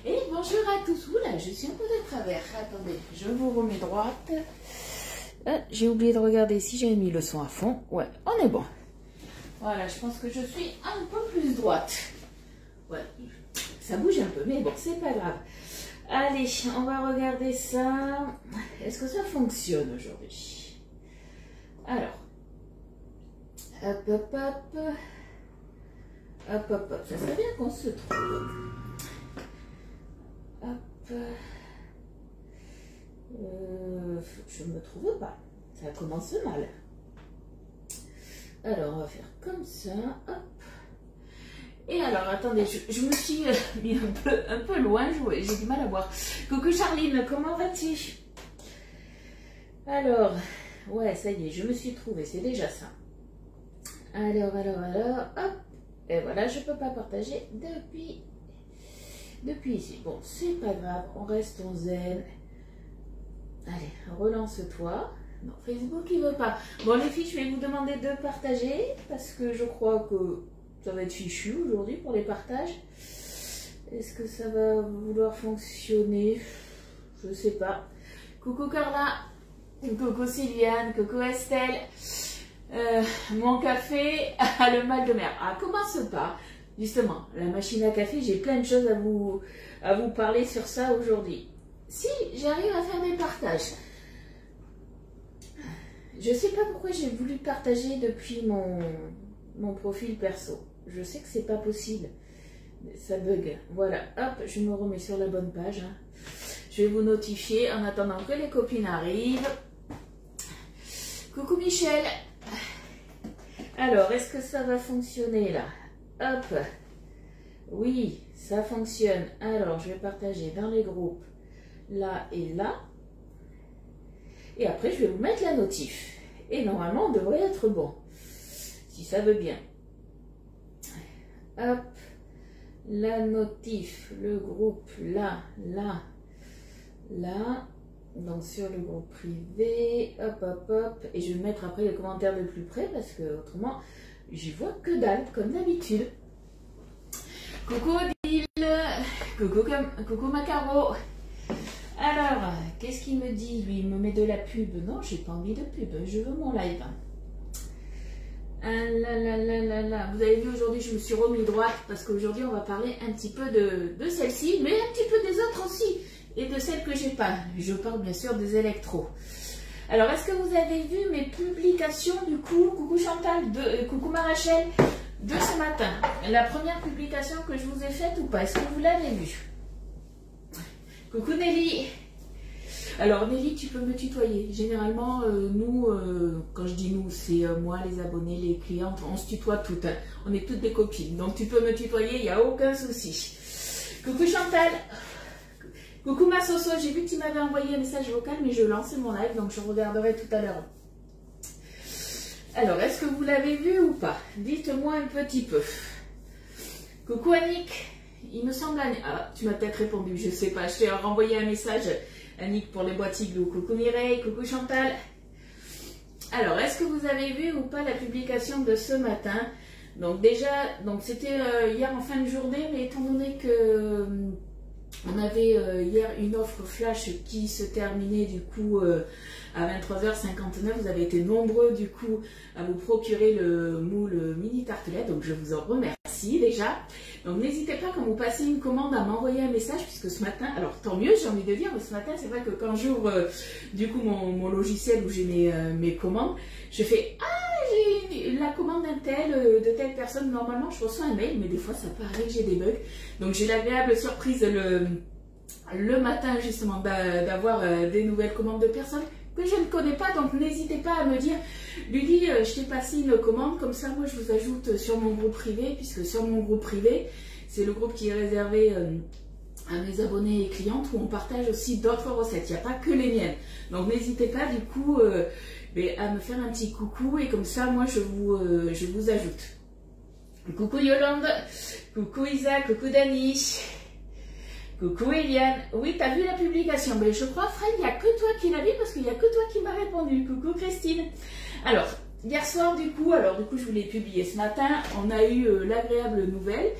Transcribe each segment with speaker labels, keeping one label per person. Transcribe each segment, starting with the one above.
Speaker 1: Et bonjour à tous. Oula, je suis un peu de travers. Attendez, je vous remets droite. J'ai oublié de regarder si j'avais mis le son à fond. Ouais, on est bon. Voilà, je pense que je suis un peu plus droite. Ouais, ça bouge un peu, mais bon, c'est pas grave. Allez, on va regarder ça. Est-ce que ça fonctionne aujourd'hui? Alors, hop, hop, hop. Hop, hop, hop. Ça serait bien qu'on se trouve. Hop. Je ne me trouve pas. Ça commence mal. Alors, on va faire comme ça. Hop. Et alors, attendez, je me suis mis un peu loin. J'ai du mal à voir. Coucou Charline, comment vas-tu? Alors, ouais, ça y est, je me suis trouvée. C'est déjà ça. Alors, hop. Et voilà, je ne peux pas partager depuis ici. Bon, c'est pas grave, on reste en zen. Allez, relance-toi. Non, Facebook, il veut pas. Bon, les filles, je vais vous demander de partager parce que je crois que ça va être fichu aujourd'hui pour les partages. Est-ce que ça va vouloir fonctionner? Je sais pas. Coucou Carla, coucou Sylviane, coucou Estelle. Mon café a le mal de mer. Ah, commence pas. Justement, la machine à café, j'ai plein de choses à vous parler sur ça aujourd'hui. Si j'arrive à faire des partages. Je sais pas pourquoi j'ai voulu partager depuis mon profil perso. Je sais que c'est pas possible. Ça bug. Voilà, hop, je me remets sur la bonne page. Hein. Je vais vous notifier en attendant que les copines arrivent. Coucou Michel. Alors, est-ce que ça va fonctionner là? Hop. Oui, ça fonctionne. Alors, je vais partager dans les groupes là et là. Et après, je vais vous mettre la notif. Et normalement, on devrait être bon. Si ça veut bien. Hop. La notif, le groupe là, là, là. Donc sur le groupe privé, hop, hop, hop. Et je vais mettre après les commentaires de plus près parce que autrement, j'y vois que dalle, comme d'habitude. Coucou Odile, coucou Macaro. Alors, qu'est-ce qu'il me dit lui? Il me met de la pub. Non, j'ai pas envie de pub, je veux mon live. Ah là là là là là. Vous avez vu aujourd'hui, je me suis remis droite parce qu'aujourd'hui, on va parler un petit peu de celle-ci, mais un petit peu des autres aussi. Et de celles que j'ai pas. Je parle bien sûr des électros. Alors, est-ce que vous avez vu mes publications du coup? Coucou Chantal, coucou Marachel, de ce matin. La première publication que je vous ai faite ou pas? Est-ce que vous l'avez vue? Coucou Nelly. Alors Nelly, tu peux me tutoyer. Généralement, nous, quand je dis nous, c'est moi, les abonnés, les clientes, on se tutoie toutes. Hein. On est toutes des copines. Donc tu peux me tutoyer, il n'y a aucun souci. Coucou Chantal. Coucou ma Soso, j'ai vu que tu m'avais envoyé un message vocal, mais je lançais mon live, donc je regarderai tout à l'heure. Alors, est-ce que vous l'avez vu ou pas? Dites-moi un petit peu. Coucou Annick, il me semble... Ah, tu m'as peut-être répondu, je sais pas. Je t'ai renvoyé un message, Annick, pour les boîtes Igloo. Coucou Mireille, coucou Chantal. Alors, est-ce que vous avez vu ou pas la publication de ce matin? Donc déjà, c'était hier en fin de journée, mais étant donné que... on avait hier une offre flash qui se terminait du coup à 23h59. Vous avez été nombreux du coup à vous procurer le moule mini tartelette, donc je vous en remercie déjà. Donc n'hésitez pas quand vous passez une commande à m'envoyer un message, puisque ce matin, alors tant mieux j'ai envie de dire, mais ce matin c'est vrai que quand j'ouvre du coup mon logiciel où j'ai mes commandes, je fais j'ai la commande d'un tel, de telle personne. Normalement je reçois un mail, mais des fois ça peut arriver que j'ai des bugs. Donc j'ai l'agréable surprise le matin justement d'avoir des nouvelles commandes de personnes que je ne connais pas. Donc n'hésitez pas à me dire, Lydie, je t'ai passé une commande, comme ça moi je vous ajoute sur mon groupe privé, puisque sur mon groupe privé, c'est le groupe qui est réservé à mes abonnés et clientes, où on partage aussi d'autres recettes. Il n'y a pas que les miennes. Donc n'hésitez pas du coup à me faire un petit coucou, et comme ça moi je vous ajoute. Coucou Yolande, coucou Isa, coucou Dani, coucou Eliane. Oui, t'as vu la publication? Mais je crois, Fred, il n'y a que toi qui l'as vu, parce qu'il n'y a que toi qui m'as répondu. Coucou Christine. Alors, hier soir du coup, je vous l'ai publié ce matin, on a eu l'agréable nouvelle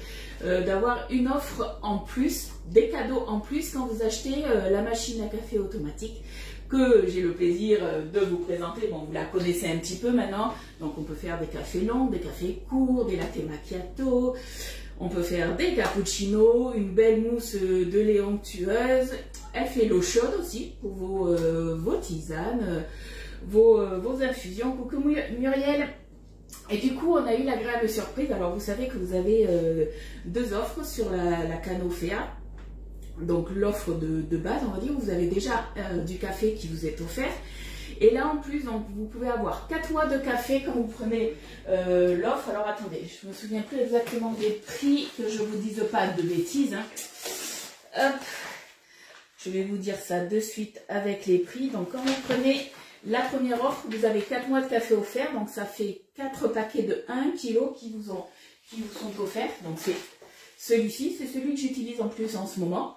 Speaker 1: d'avoir une offre en plus, des cadeaux en plus quand vous achetez la machine à café automatique que j'ai le plaisir de vous présenter. Bon, vous la connaissez un petit peu maintenant, donc on peut faire des cafés longs, des cafés courts, des latte macchiato, on peut faire des cappuccinos, une belle mousse de lait onctueuse. Elle fait l'eau chaude aussi pour vos tisanes, vos infusions. Coucou Muriel. Et du coup, on a eu l'agréable surprise. Alors, vous savez que vous avez deux offres sur la Canofea. Donc, l'offre de base, on va dire, vous avez déjà du café qui vous est offert. Et là, en plus, donc, vous pouvez avoir 4 mois de café quand vous prenez l'offre. Alors, attendez, je me souviens plus exactement des prix, que je vous dise pas de bêtises. Hein. Hop, je vais vous dire ça de suite avec les prix. Donc, quand vous prenez la première offre, vous avez 4 mois de café offert. Donc, ça fait 4 paquets de 1 kg qui vous sont offerts. Donc, c'est celui-ci. C'est celui que j'utilise en plus en ce moment.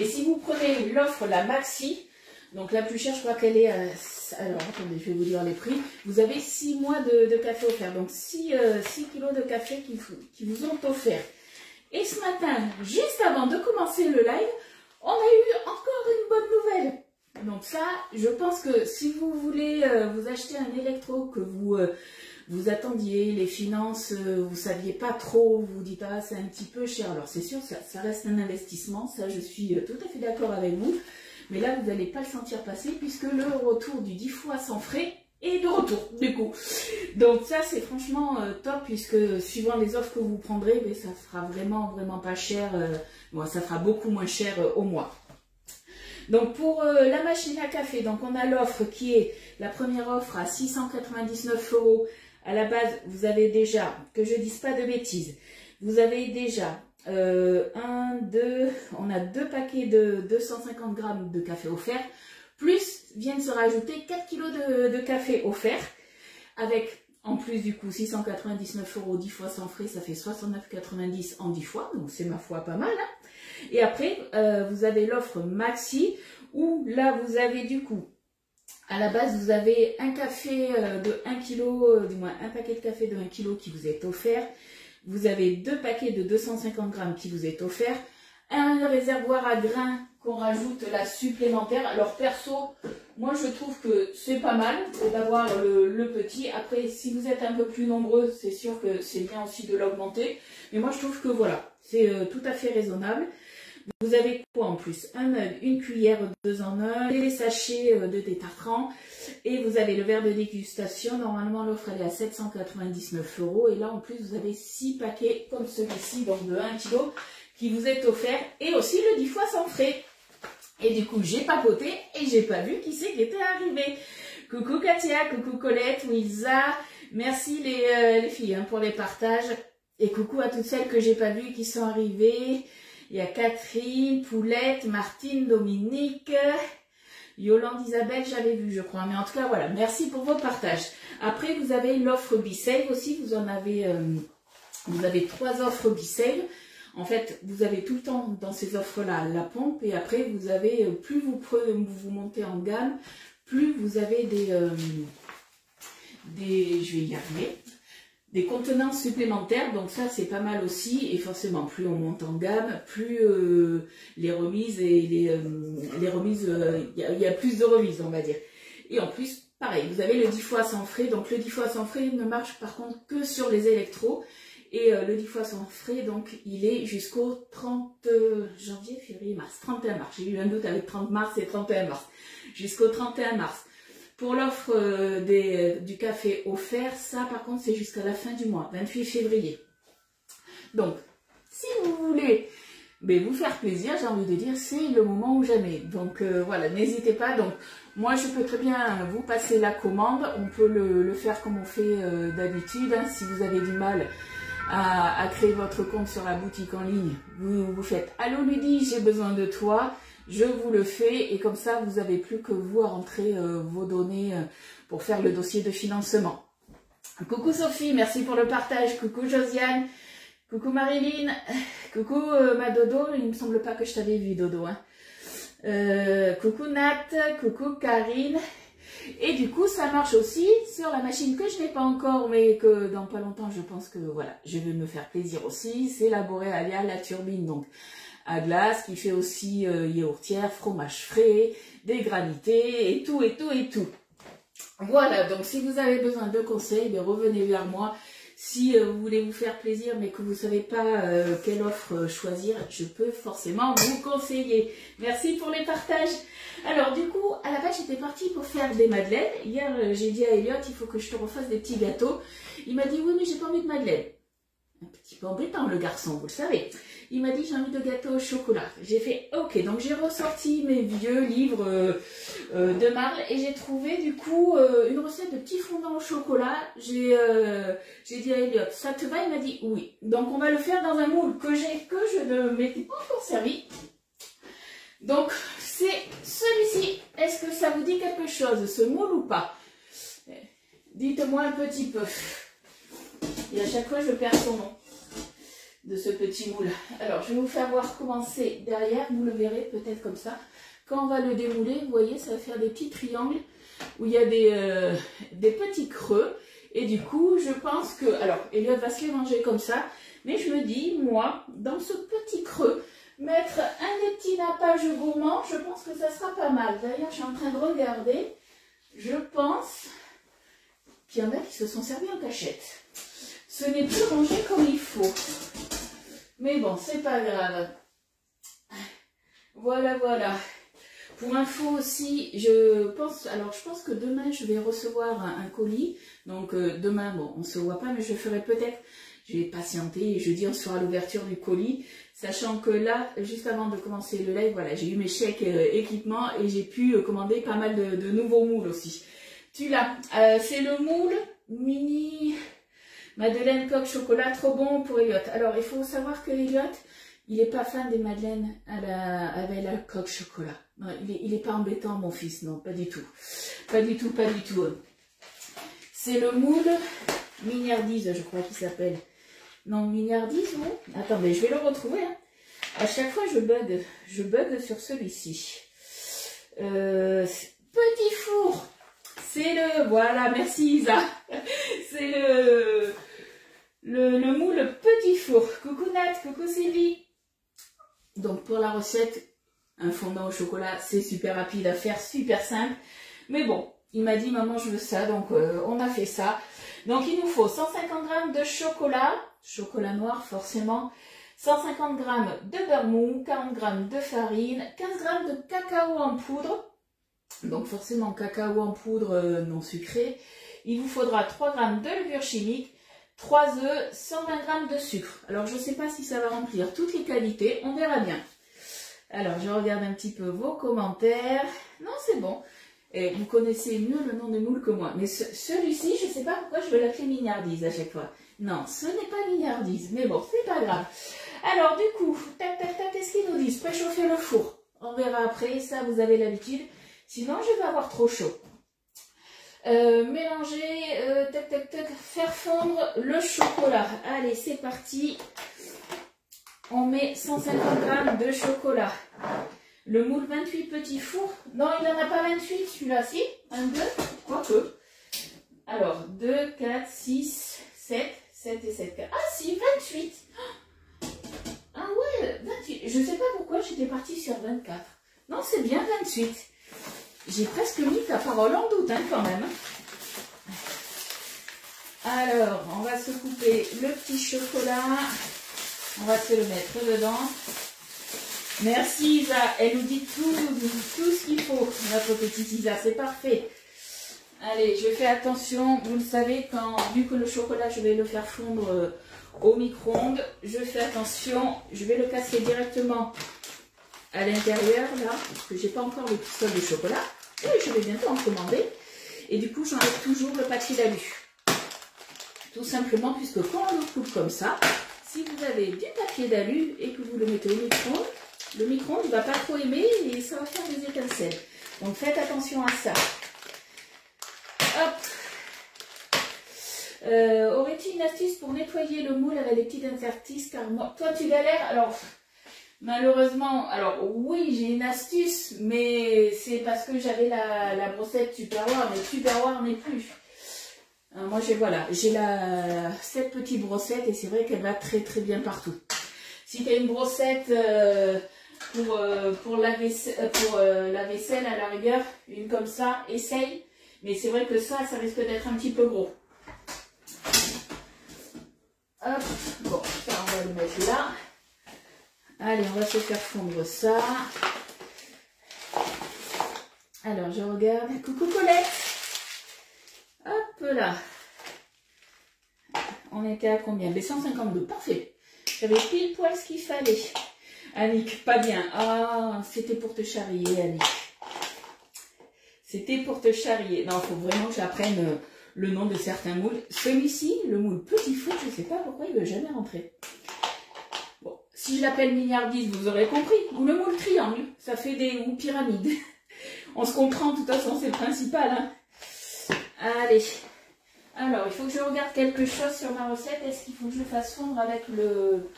Speaker 1: Et si vous prenez l'offre, la Maxi, donc la plus chère, je crois qu'elle est... alors, attendez, je vais vous dire les prix. Vous avez 6 mois de café offert. Donc, 6 kilos de café qui vous ont offert. Et ce matin, juste avant de commencer le live, on a eu encore une bonne nouvelle. Donc ça, je pense que si vous voulez vous acheter un électro, que vous attendiez, les finances, vous saviez pas trop, vous vous dites, ah, c'est un petit peu cher. Alors c'est sûr, ça reste un investissement, ça je suis tout à fait d'accord avec vous. Mais là, vous n'allez pas le sentir passer puisque le retour du 10 fois sans frais est de retour, du coup. Donc ça, c'est franchement top puisque suivant les offres que vous prendrez, mais ça sera vraiment pas cher. Bon, ça fera beaucoup moins cher au mois. Donc pour la machine à café, donc on a l'offre qui est la première offre à 699 €. À la base, vous avez déjà, que je dise pas de bêtises, vous avez déjà on a 2 paquets de 250 grammes de café offert, plus viennent se rajouter 4 kilos de café offert, avec en plus du coup 699 € 10 fois sans frais, ça fait 69,90 € en 10 fois, donc c'est ma foi pas mal. Hein. Et après, vous avez l'offre Maxi, où là vous avez du coup, à la base vous avez un café de 1 kg, du moins un paquet de café de 1 kg qui vous est offert. Vous avez 2 paquets de 250 grammes qui vous est offert, un réservoir à grains qu'on rajoute là supplémentaire. Alors perso, moi je trouve que c'est pas mal d'avoir le petit. Après, si vous êtes un peu plus nombreux, c'est sûr que c'est bien aussi de l'augmenter. Mais moi je trouve que voilà, c'est tout à fait raisonnable. Vous avez quoi en plus? Un mug, une cuillère 2 en 1, les sachets de détartrant et vous avez le verre de dégustation. Normalement l'offre elle est à 799 € et là en plus vous avez 6 paquets comme celui-ci, donc de 1 kg qui vous est offert et aussi le 10 fois sans frais. Et du coup j'ai papoté et j'ai pas vu qui c'est qui était arrivé. Coucou Katia, coucou Colette, Wilza, merci les filles hein, pour les partages et coucou à toutes celles que j'ai pas vues qui sont arrivées. Il y a Catherine, Poulette, Martine, Dominique, Yolande, Isabelle, j'avais vu je crois. Mais en tout cas voilà, merci pour vos partages. Après vous avez l'offre B-Save aussi, vous avez 3 offres B-Save. En fait vous avez tout le temps dans ces offres là la pompe et après vous avez, plus vous montez en gamme, plus vous avez je vais y arriver, des contenants supplémentaires, donc ça c'est pas mal aussi, et forcément plus on monte en gamme, plus les remises et les remises, il y a plus de remises on va dire. Et en plus, pareil, vous avez le 10 fois sans frais, donc le 10 fois sans frais ne marche par contre que sur les électros, et le 10 fois sans frais, donc il est jusqu'au 30 janvier, février, mars, 31 mars, j'ai eu un doute avec 30 mars et 31 mars, jusqu'au 31 mars. Pour l'offre du café offert, ça par contre c'est jusqu'à la fin du mois, 28 février. Donc, si vous voulez vous faire plaisir, j'ai envie de dire, c'est le moment ou jamais. Donc voilà, n'hésitez pas. Donc moi je peux très bien vous passer la commande, on peut le faire comme on fait d'habitude. Hein. Si vous avez du mal à créer votre compte sur la boutique en ligne, vous faites « Allô Ludie, j'ai besoin de toi ». Je vous le fais et comme ça, vous n'avez plus que vous à rentrer vos données pour faire le dossier de financement. Coucou Sophie, merci pour le partage. Coucou Josiane, coucou Marilyn, coucou ma Dodo, il ne me semble pas que je t'avais vu Dodo. Hein. Coucou Nat, coucou Karine. Et du coup, ça marche aussi sur la machine que je n'ai pas encore, mais que dans pas longtemps, je pense que voilà, je vais me faire plaisir aussi. C'est la Borealia, la turbine, donc à glace, qui fait aussi yaourtière, fromage frais, des granités, et tout, et tout, et tout. Voilà, donc si vous avez besoin de conseils, ben, revenez vers moi. Si vous voulez vous faire plaisir, mais que vous ne savez pas quelle offre choisir, je peux forcément vous conseiller. Merci pour les partages. Alors du coup, à la base, j'étais partie pour faire des madeleines. Hier, j'ai dit à Elliot, il faut que je te refasse des petits gâteaux. Il m'a dit, oui, mais j'ai pas envie de madeleine. Un petit peu embêtant, le garçon, vous le savez. Il m'a dit, j'ai envie de gâteau au chocolat. J'ai fait, ok, donc j'ai ressorti mes vieux livres de Marle et j'ai trouvé du coup une recette de petits fondants au chocolat. J'ai dit à Elliot, ça te va? Il m'a dit oui. Donc on va le faire dans un moule que je ne m'étais pas encore servi. Donc c'est celui-ci. Est-ce que ça vous dit quelque chose, ce moule ou pas? Dites-moi un petit peu. Et à chaque fois je perds son nom de ce petit moule. Alors je vais vous faire voir comment c'est derrière. Vous le verrez peut-être comme ça. Quand on va le démouler, vous voyez, ça va faire des petits triangles où il y a des petits creux. Et du coup, je pense que... Alors, Elliot va se les manger comme ça. Mais je me dis, moi, dans ce petit creux, mettre un des petits nappages gourmands, je pense que ça sera pas mal. D'ailleurs, je suis en train de regarder. Je pense qu'il y en a qui se sont servis en cachette. Ce n'est plus rangé comme il faut. Mais bon, c'est pas grave. Voilà, voilà. Pour info aussi, je pense que demain je vais recevoir un colis. Donc demain, bon, on ne se voit pas, mais je ferai peut-être, je vais patienter et jeudi on sera à l'ouverture du colis. Sachant que là, juste avant de commencer le live, voilà, j'ai eu mes chèques équipements et j'ai pu commander pas mal de nouveaux moules aussi. Tu l'as, c'est le moule mini Madeleine coque chocolat, trop bon pour Elliot. Alors il faut savoir que Elliot, il n'est pas fan des madeleines avec la coque chocolat. Non, il n'est pas embêtant, mon fils, non, pas du tout. Pas du tout, pas du tout. C'est le moule Mignardise, je crois qu'il s'appelle. Non, Mignardise, non? Attendez, je vais le retrouver. Hein. À chaque fois, je bug sur celui-ci. Petit four. C'est le... Voilà, merci Isa. C'est le moule petit four. Coucou Nat, coucou Sylvie. Donc pour la recette, un fondant au chocolat, c'est super rapide à faire, super simple. Mais bon, il m'a dit maman je veux ça, donc on a fait ça. Donc il nous faut 150 g de chocolat noir forcément, 150 g de beurre mou, 40 g de farine, 15 g de cacao en poudre. Donc forcément cacao en poudre non sucré. Il vous faudra 3 g de levure chimique, 3 œufs, 120 g de sucre. Alors je ne sais pas si ça va remplir toutes les qualités, on verra bien. Alors je regarde un petit peu vos commentaires. Non, c'est bon. Et vous connaissez mieux le nom de moule que moi. Mais celui-ci, je ne sais pas pourquoi je veux l'appeler Mignardise à chaque fois. Non, ce n'est pas Mignardise, mais bon, c'est pas grave. Alors du coup, tac tac tac, qu'est-ce qu'ils nous disent? Préchauffer le four. On verra après, ça vous avez l'habitude. Sinon, je vais avoir trop chaud. Mélanger, tac tac tac, faire fondre le chocolat. Allez, c'est parti. On met 150 g de chocolat. Le moule 28 petits fours. Non, il n'en a pas 28 celui-là, si. 1, 2, quoique. Alors, 2, 4, 6, 7, 7 et 7, 4. Ah si, 28. Ah ouais, 28. Je ne sais pas pourquoi j'étais partie sur 24. Non, c'est bien 28. J'ai presque mis ta parole en doute, hein, quand même. Alors, on va se couper le petit chocolat. On va se le mettre dedans. Merci Isa, elle nous dit tout ce qu'il faut, notre petite Isa, c'est parfait. Allez, je fais attention, vous le savez, vu que le chocolat, je vais le faire fondre au micro-ondes, je fais attention, je vais le casser directement à l'intérieur, là, parce que j'ai pas encore le pistolet de chocolat, et je vais bientôt en commander. Et du coup, j'enlève toujours le papier d'alu. Tout simplement, puisque quand on le coupe comme ça, si vous avez du papier d'alu et que vous le mettez au micro-ondes, le micro-ondes ne va pas trop aimer et ça va faire des étincelles. Donc faites attention à ça. Hop. Aurais-tu une astuce pour nettoyer le moule avec des petits interstices? Car moi, toi tu galères. Alors, Malheureusement, alors oui, j'ai une astuce, mais c'est parce que j'avais la brossette Tupperware, mais Tupperware n'est plus. Moi, j'ai cette petite brossette et c'est vrai qu'elle va très très bien partout. Si tu as une brossette pour la vaisselle à la rigueur, une comme ça, essaye. Mais c'est vrai que ça risque d'être un petit peu gros. Hop, bon, ça on va le mettre là. Allez, on va se faire fondre ça. Alors, je regarde. Coucou Colette. Hop là. On était à combien? Les 152. Parfait. J'avais pile poil ce qu'il fallait. Annick, pas bien. Ah, c'était pour te charrier, Annick. C'était pour te charrier. Non, il faut vraiment que j'apprenne le nom de certains moules. Celui-ci, le moule petit foot, je ne sais pas pourquoi il ne veut jamais rentrer. Bon, si je l'appelle milliardise, vous aurez compris. Ou le moule triangle, ça fait ou pyramide. On se comprend, de toute façon, c'est le principal. Hein. Allez. Alors, il faut que je regarde quelque chose sur ma recette. Est-ce qu'il faut que je fasse fondre avec le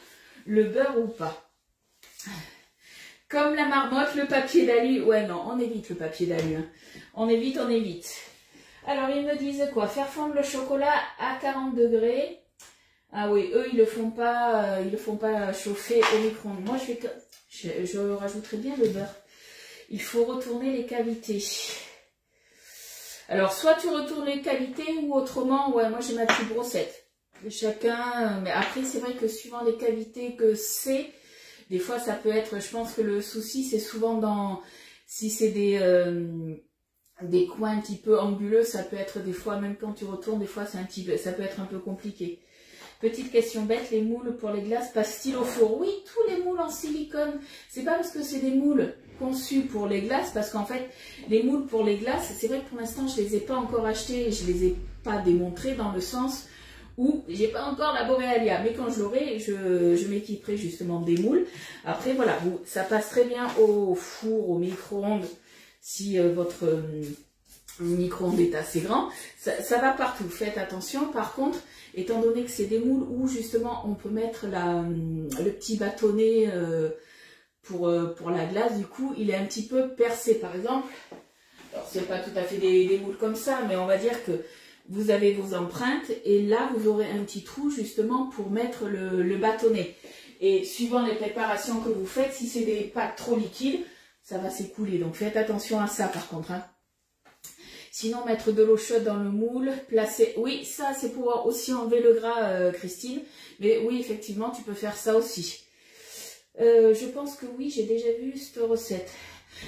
Speaker 1: beurre ou pas? Comme la marmotte, le papier d'alu. Ouais, non, on évite le papier d'alu. Hein. On évite, on évite. Alors, ils me disent quoi? Faire fondre le chocolat à 40 degrés. Ah oui, eux, ils le font pas chauffer au micro-ondes. Moi, je rajouterai bien le beurre. Il faut retourner les cavités. Alors, soit tu retournes les cavités ou autrement, ouais, moi, j'ai ma petite brossette. Chacun, mais après, c'est vrai que suivant les cavités que c'est, des fois, ça peut être, je pense que le souci, c'est souvent si c'est des coins un petit peu anguleux, ça peut être des fois, même quand tu retournes, des fois, ça peut être un peu compliqué. Petite question bête, les moules pour les glaces passent-ils au four? Oui, tous les moules en silicone. C'est pas parce que c'est des moules conçus pour les glaces, parce qu'en fait, les moules pour les glaces, c'est vrai que pour l'instant, je les ai pas encore achetés, je les ai pas démontrés dans le sens où j'ai pas encore la Borealia. Mais quand je l'aurai, je m'équiperai justement des moules. Après, voilà, ça passe très bien au four, au micro-ondes, si votre micro-ondes est assez grand. Ça va partout, faites attention. Par contre, étant donné que c'est des moules où justement on peut mettre le petit bâtonnet pour la glace, du coup il est un petit peu percé par exemple. Alors c'est pas tout à fait des moules comme ça, mais on va dire que vous avez vos empreintes et là vous aurez un petit trou justement pour mettre le bâtonnet. Et suivant les préparations que vous faites, si c'est des pâtes trop liquides, ça va s'écouler. Donc faites attention à ça par contre. Hein. Sinon, mettre de l'eau chaude dans le moule, placer... Oui, ça, c'est pour aussi enlever le gras, Christine. Mais oui, effectivement, tu peux faire ça aussi. Je pense que oui, j'ai déjà vu cette recette.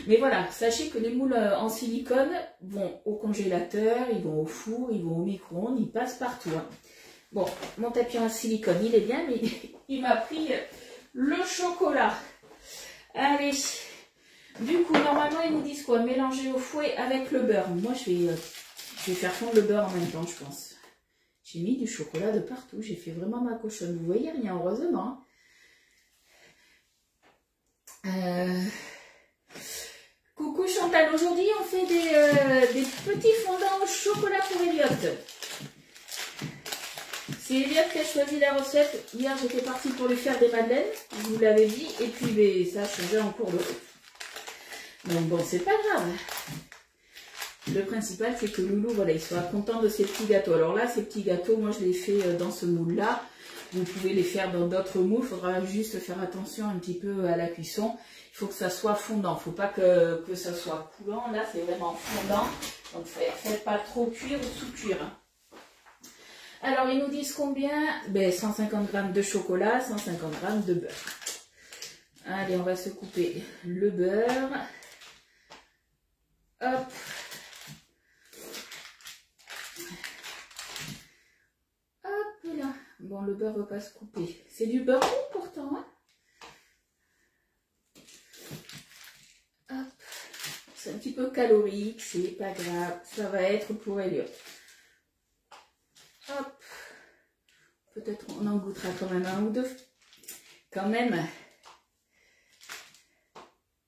Speaker 1: Mais voilà, sachez que les moules en silicone vont au congélateur, ils vont au four, ils vont au micro-ondes, ils passent partout. Hein. Bon, mon tapis en silicone, il est bien, mais il m'a pris le chocolat. Allez. Du coup, normalement, ils nous disent quoi? Mélanger au fouet avec le beurre. Moi, je vais faire fondre le beurre en même temps, je pense. J'ai mis du chocolat de partout. J'ai fait vraiment ma cochonne. Vous voyez rien, heureusement. Coucou Chantal. Aujourd'hui, on fait des petits fondants au chocolat pour Elliot. C'est Elliot qui a choisi la recette. Hier, j'étais partie pour lui faire des madeleines. Je vous l'avais dit. Et puis, ça a changé en cours de route. Donc bon, c'est pas grave. Le principal, c'est que Loulou, voilà, il soit content de ses petits gâteaux. Alors là, ces petits gâteaux, moi, je les fais dans ce moule-là. Vous pouvez les faire dans d'autres moules. Il faudra juste faire attention un petit peu à la cuisson. Il faut que ça soit fondant. Il ne faut pas que ça soit coulant. Là, c'est vraiment fondant. Donc, faites pas trop cuire ou sous-cuire. Hein. Alors, ils nous disent combien? 150 g de chocolat, 150 g de beurre. Allez, on va se couper le beurre. Hop. Hop là. Bon, le beurre ne va pas se couper. C'est du beurre roux pourtant. Hein, hop. C'est un petit peu calorique, c'est pas grave. Ça va être pour Elliot. Hop. Peut-être on en goûtera quand même un ou deux. Quand même.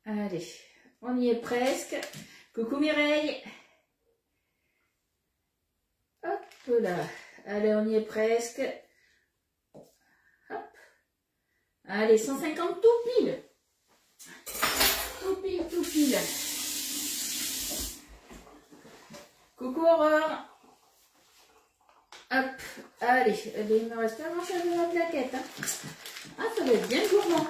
Speaker 1: Allez, on y est presque. Coucou Mireille. Hop là. Allez, on y est presque. Hop. Allez, 150 tout pile. pile, tout pile. Coucou Aurore. Hop, allez, il me reste pas grand chose de ma plaquette. Hein. Ah, ça va être bien gourmand.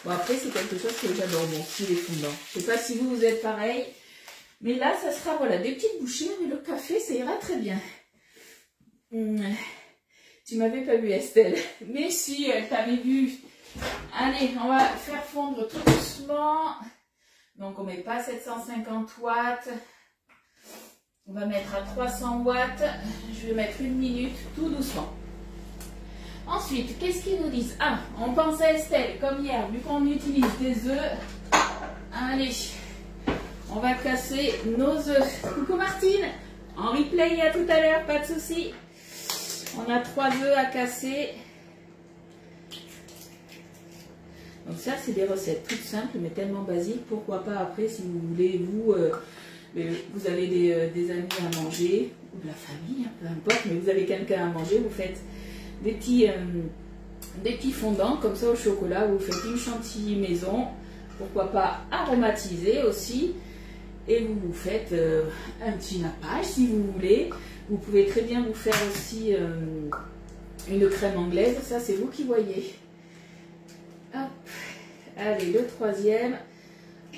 Speaker 1: Bon, après, c'est quelque chose que j'adore, bon, si les fondants. Je sais pas si vous êtes pareil. Mais là, ça sera, voilà, des petites bouchées, mais le café, ça ira très bien. Tu m'avais pas vu, Estelle. Mais si, elle t'avait vu. Allez, on va faire fondre tout doucement. Donc, on met pas 750 watts. On va mettre à 300 watts. Je vais mettre 1 minute, tout doucement. Ensuite, qu'est-ce qu'ils nous disent? Ah, on pense à Estelle, comme hier, vu qu'on utilise des œufs. Allez, on va casser nos œufs. Coucou Martine, en replay à tout à l'heure, pas de souci. On a 3 œufs à casser. Donc ça, c'est des recettes toutes simples, mais tellement basiques. Pourquoi pas après, si vous voulez, vous avez des amis à manger, ou de la famille, hein, peu importe, mais vous avez quelqu'un à manger, vous faites des petits fondants, comme ça au chocolat, vous faites une chantilly maison, pourquoi pas aromatisé aussi, et vous faites un petit nappage si vous voulez. Vous pouvez très bien vous faire aussi une crème anglaise, ça c'est vous qui voyez. Hop. Allez, le troisième,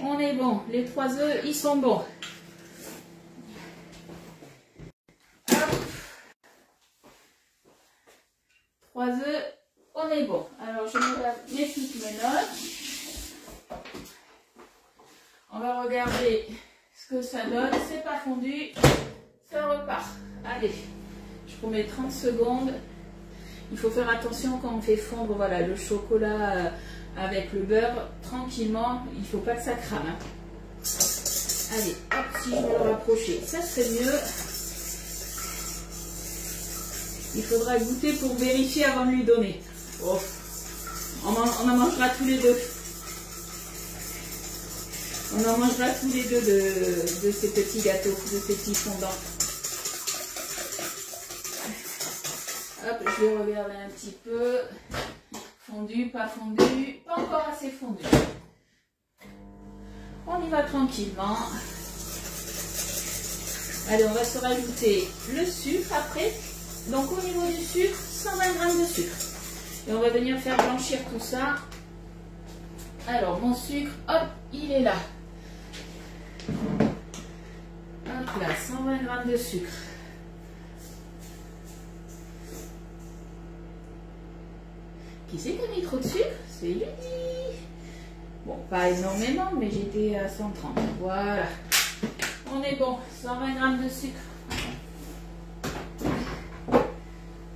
Speaker 1: on est bon, les 3 œufs, ils sont bons. Hop. 3 œufs, on est bon. Alors, je me lave toutes mes notes. On va regarder ce que ça donne. C'est pas fondu, ça repart. Allez, je promets 30 secondes. Il faut faire attention quand on fait fondre voilà, le chocolat avec le beurre, tranquillement. Il ne faut pas que ça crame. Hein. Allez, hop, si je veux le rapprocher, ça serait mieux. Il faudra goûter pour vérifier avant de lui donner. Oh. On en mangera tous les deux. On en mangera tous les deux de ces petits gâteaux, de ces petits fondants. Hop, je vais regarder un petit peu. Fondu, pas encore assez fondu. On y va tranquillement. Allez, on va se rajouter le sucre après. Donc au niveau du sucre, 120 g de sucre. Et on va venir faire blanchir tout ça. Alors mon sucre, hop, il est là. Hop là, 120 g de sucre. Qui c'est qui a mis trop de sucre? C'est Lydie. Bon, pas énormément, mais j'étais à 130. Voilà. On est bon, 120 g de sucre.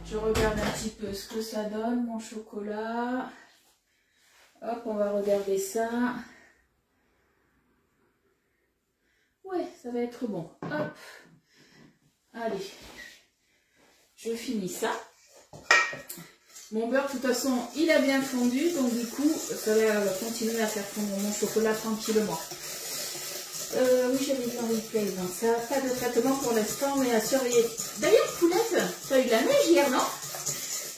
Speaker 1: Je regarde un petit peu ce que ça donne, mon chocolat. Hop, on va regarder ça. Ouais, ça va être bon. Hop. Allez. Je finis ça. Mon beurre, de toute façon, il a bien fondu. Donc, du coup, ça va continuer à faire fondre mon chocolat tranquillement. Oui, j'avais dit en replay. Donc, ça n'a pas de traitement pour l'instant, mais à surveiller. D'ailleurs, Poulette, ça a eu de la neige hier, non?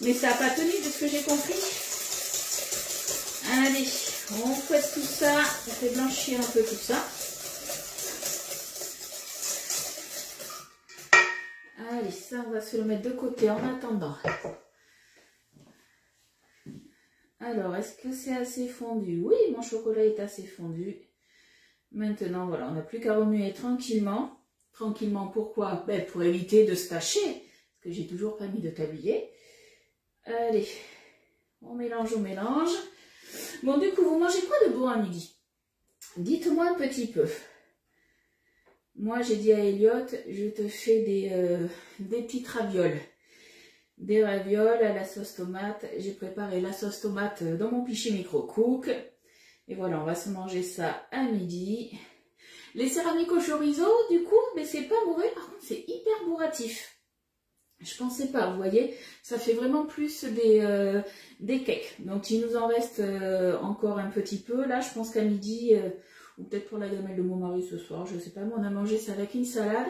Speaker 1: Mais ça n'a pas tenu de ce que j'ai compris. Allez, on fouette tout ça. On fait blanchir un peu tout ça. Allez, ça, on va se le mettre de côté en attendant. Alors, est-ce que c'est assez fondu? Oui, mon chocolat est assez fondu. Maintenant, voilà, on n'a plus qu'à remuer tranquillement. Tranquillement, pourquoi? Ben, pour éviter de se tâcher, parce que j'ai toujours pas mis de tablier. Allez, on mélange, on mélange. Bon, du coup, vous mangez quoi de bon à midi? Dites-moi un petit peu. Moi, j'ai dit à Elliot, je te fais des petites ravioles. Des ravioles à la sauce tomate. J'ai préparé la sauce tomate dans mon pichet micro-cook. Et voilà, on va se manger ça à midi. Les céramiques au chorizo, du coup, mais c'est pas bourré, par contre, c'est hyper bourratif. Je pensais pas, vous voyez, ça fait vraiment plus des cakes. Donc, il nous en reste encore un petit peu. Là, je pense qu'à midi, ou peut-être pour la gamelle de mon mari ce soir, je sais pas, mais on a mangé ça avec une salade.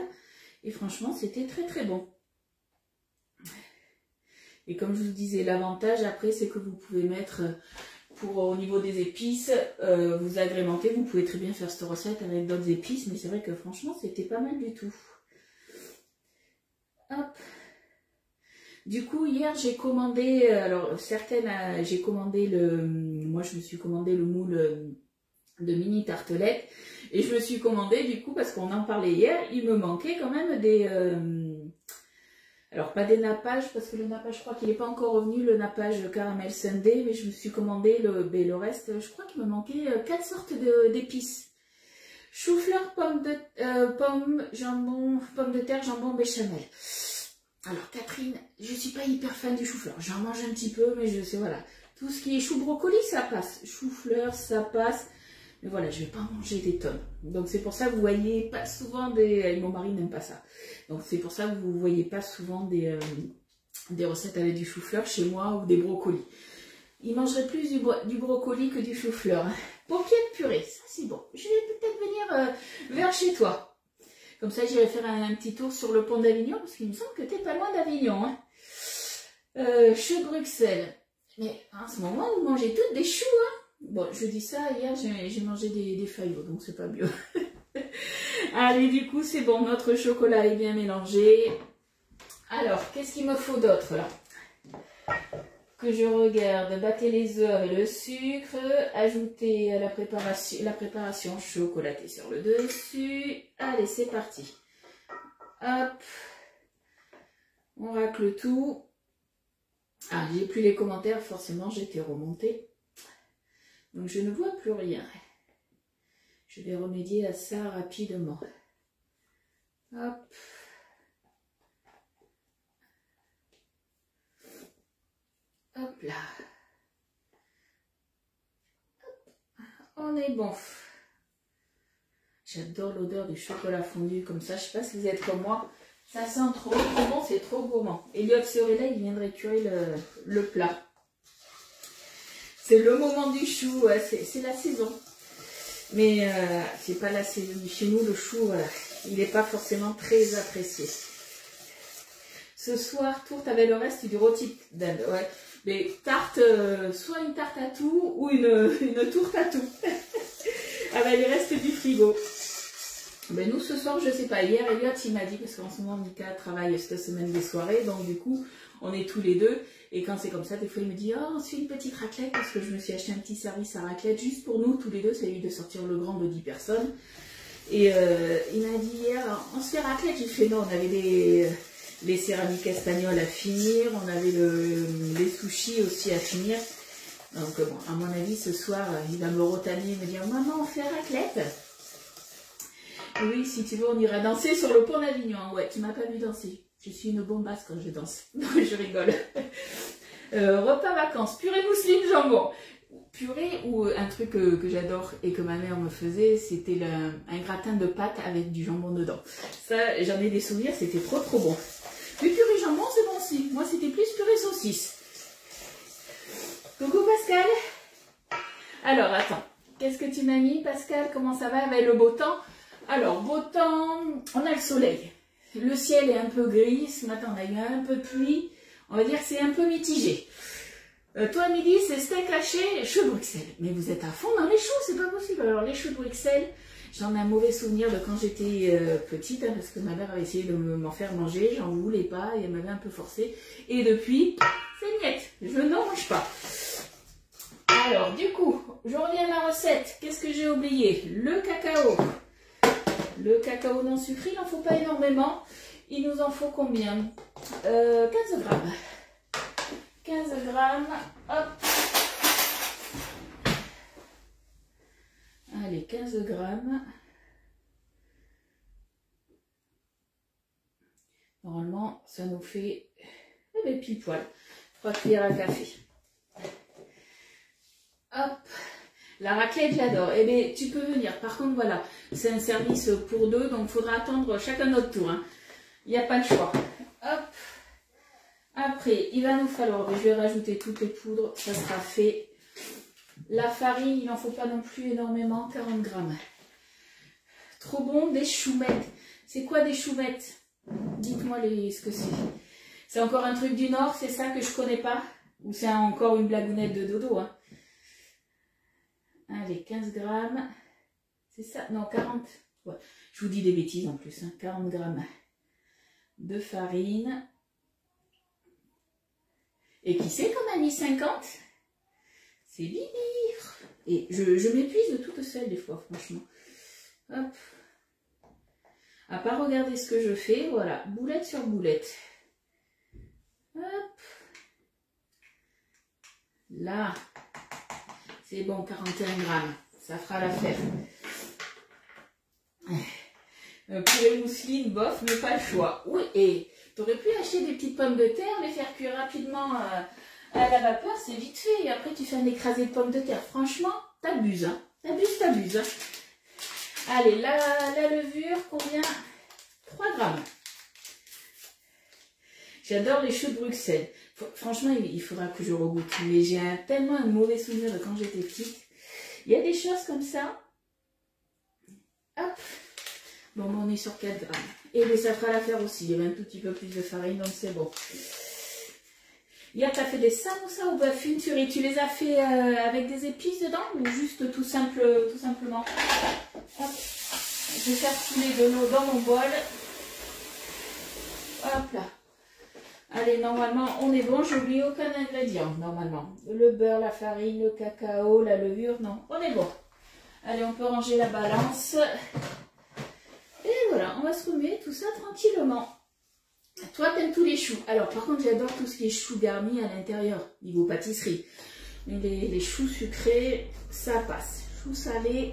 Speaker 1: Et franchement, c'était très très bon. Et comme je vous disais, l'avantage après, c'est que vous pouvez mettre au niveau des épices, vous agrémentez, vous pouvez très bien faire cette recette avec d'autres épices, mais c'est vrai que franchement, c'était pas mal du tout. Hop. Du coup, hier, j'ai commandé, alors certaines, j'ai commandé moi je me suis commandé le moule de mini tartelettes, et je me suis commandé, du coup, parce qu'on en parlait hier, il me manquait quand même des... alors, pas des nappages, parce que le nappage, je crois qu'il n'est pas encore revenu, le nappage caramel sundae, mais je me suis commandé le reste. Je crois qu'il me manquait 4 sortes d'épices. Chou-fleur, pomme de terre, jambon, béchamel. Alors, Catherine, je suis pas hyper fan du chou-fleur. J'en mange un petit peu, mais je sais, voilà. Tout ce qui est chou-brocoli, ça passe. Chou-fleur, ça passe. Mais voilà, je vais pas manger des tonnes. Donc c'est pour ça que vous voyez pas souvent des... Mon mari n'aime pas ça. Donc c'est pour ça que vous voyez pas souvent des recettes avec du chou-fleur chez moi ou des brocolis. Il mangerait plus du brocoli que du chou-fleur. Pompier de purée, ça c'est bon. Je vais peut-être venir vers chez toi. Comme ça j'irai faire un petit tour sur le pont d'Avignon, parce qu'il me semble que tu n'es pas loin d'Avignon. Hein. Choux de Bruxelles. Mais en ce moment, vous mangez toutes des choux, hein. Bon, je dis ça, hier j'ai mangé des faillots, donc c'est pas mieux. Allez, du coup, c'est bon, notre chocolat est bien mélangé. Alors, qu'est-ce qu'il me faut d'autre, là? Que je regarde, battez les œufs avec le sucre, ajoutez la préparation chocolatée sur le dessus. Allez, c'est parti. Hop. On racle tout. Ah, j'ai plus les commentaires, forcément, j'étais remontée. Donc je ne vois plus rien. Je vais remédier à ça rapidement. Hop. Hop là. Hop. On est bon. J'adore l'odeur du chocolat fondu comme ça. Je ne sais pas si vous êtes comme moi. Ça sent trop bon, c'est trop gourmand. Elliot serait là, il viendrait cuire le plat. C'est le moment du chou, c'est la saison. Mais c'est pas la saison. Chez nous, le chou, il n'est pas forcément très apprécié. Ce soir, tourte avec le reste du rôti d'Inde. Ouais. Mais tarte, soit une tarte à tout ou une tourte à tout. Avec les restes du frigo. Ben nous, ce soir, je sais pas. Hier, Elliot, il m'a dit, parce qu'en ce moment, Mika travaille cette semaine des soirées. Donc, du coup, on est tous les deux. Et quand c'est comme ça, des fois, il me dit, oh, on se fait une petite raclette, parce que je me suis acheté un petit service à raclette juste pour nous, tous les deux. Ça a eu de sortir le grand de 10 personnes. Et il m'a dit hier, on se fait raclette. J'ai fait non, on avait les céramiques espagnoles à finir, on avait les sushis aussi à finir. Donc bon, à mon avis, ce soir, il va me rotaner, me dire, maman, on fait raclette. Oui, si tu veux, on ira danser sur le pont d'Avignon. Ouais, tu m'as pas vu danser. Je suis une bombasse quand je danse. Je rigole. Repas vacances, purée mousseline jambon. Purée ou un truc que j'adore et que ma mère me faisait, c'était un gratin de pâte avec du jambon dedans. Ça, j'en ai des souvenirs, c'était trop bon. Mais purée jambon, c'est bon aussi. Moi, c'était plus purée saucisse. Coucou Pascal. Alors, attends. Qu'est-ce que tu m'as mis, Pascal? Comment ça va avec le beau temps? Alors, beau temps, on a le soleil. Le ciel est un peu gris. Ce matin, on a eu un peu de pluie. On va dire que c'est un peu mitigé. Toi, midi, c'est steak haché, choux de Bruxelles. Mais vous êtes à fond dans les choux, c'est pas possible. Alors, les choux de Bruxelles, j'en ai un mauvais souvenir de quand j'étais petite, hein, parce que ma mère avait essayé de m'en faire manger. J'en voulais pas et elle m'avait un peu forcé. Et depuis, c'est niette. Je n'en mange pas. Alors, du coup, je reviens à la recette. Qu'est-ce que j'ai oublié? Le cacao. Le cacao non sucré, il n'en faut pas énormément. Il nous en faut combien? 15 grammes. 15 grammes. Hop. Allez, 15 grammes. Normalement, ça nous fait pile poil. 3 cuillères à café. Hop. La raclette, j'adore. Eh bien, tu peux venir. Par contre, voilà, c'est un service pour deux, donc il faudra attendre chacun notre tour. Hein. Il n'y a pas le choix. Hop. Après, il va nous falloir, je vais rajouter toutes les poudres, ça sera fait. La farine, il n'en faut pas non plus énormément, 40 grammes. Trop bon, des choumettes. C'est quoi des choumettes? Dites-moi ce que c'est. C'est encore un truc du Nord, c'est ça que je connais pas? Ou c'est encore une blagounette de dodo, hein? Allez, 15 grammes. C'est ça? Non, 40. Ouais. Je vous dis des bêtises en plus. Hein. 40 grammes de farine. Et qui sait qu'on a mis 50? C'est bibir. Et je m'épuise toute seule des fois, franchement. Hop. À pas regarder ce que je fais, voilà. Boulette sur boulette. Hop. Là. C'est bon, 41 grammes. Ça fera l'affaire. Pour les mousselines, bof, mais pas le choix. Oui, et t'aurais pu acheter des petites pommes de terre, les faire cuire rapidement à la vapeur, c'est vite fait. Et après, tu fais un écrasé de pommes de terre. Franchement, t'abuses, hein. T'abuses. Allez, la levure, combien? 3 grammes. J'adore les choux de Bruxelles. Franchement, il faudra que je regoute. Mais j'ai tellement un mauvais souvenir de quand j'étais petite. Il y a des choses comme ça. Hop. Bon, on est sur 4 grammes. Et mais ça fera l'affaire aussi. Il y avait un tout petit peu plus de farine, donc c'est bon. Hier, tu as fait des samoussas au bœuf, une tuerie. Tu les as fait avec des épices dedans ou juste tout simplement? Hop. Je vais faire couler de l'eau dans mon bol. Hop là. Allez, normalement, on est bon. Je n'oublie aucun ingrédient, normalement. Le beurre, la farine, le cacao, la levure, non. On est bon. Allez, on peut ranger la balance. Et voilà, on va se remettre tout ça tranquillement. Toi, t'aimes tous les choux. Alors, par contre, j'adore tout ce qui est choux garnis à l'intérieur, niveau pâtisserie. Mais les choux sucrés, ça passe. Choux salés.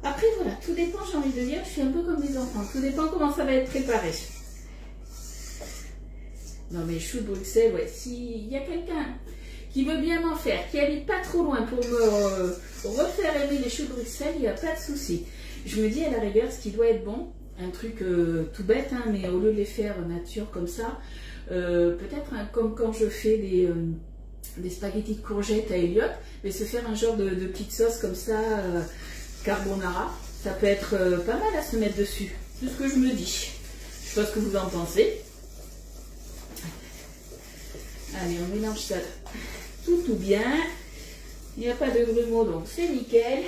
Speaker 1: Après, voilà, tout dépend, j'ai envie de dire. Je suis un peu comme les enfants. Tout dépend comment ça va être préparé. Non, mais choux de Bruxelles, ouais. S'il y a quelqu'un qui veut bien m'en faire, qui habite pas trop loin pour me refaire aimer les choux de Bruxelles, il n'y a pas de souci. Je me dis à la rigueur, ce qui doit être bon, un truc tout bête, hein, mais au lieu de les faire nature comme ça, peut-être hein, comme quand je fais des spaghettis de courgettes à Elliot, mais se faire un genre de petite sauce comme ça, carbonara, ça peut être pas mal à se mettre dessus. C'est ce que je me dis. Je sais pas ce que vous en pensez. Allez, on mélange ça tout bien. Il n'y a pas de grumeaux, donc c'est nickel.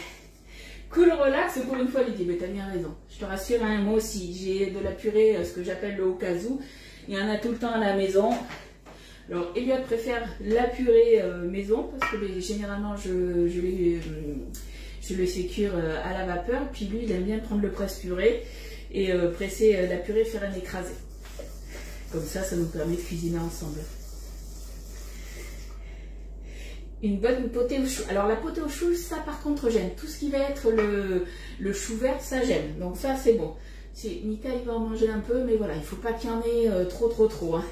Speaker 1: Cool, relax, pour une fois, Lydie, mais t'as bien raison. Je te rassure, hein, moi aussi, j'ai de la purée, ce que j'appelle le au-cas-où. Il y en a tout le temps à la maison. Alors, Elliot préfère la purée maison, parce que généralement, je le fais cuire à la vapeur. Puis lui, il aime bien prendre le presse-purée et presser la purée, faire un écrasé. Comme ça nous permet de cuisiner ensemble. Une bonne potée au chou. Alors la potée au chou, ça par contre j'aime. Tout ce qui va être le chou vert, ça j'aime. Donc ça c'est bon. Mika il va en manger un peu, mais voilà, il ne faut pas qu'il y en ait trop. Hein.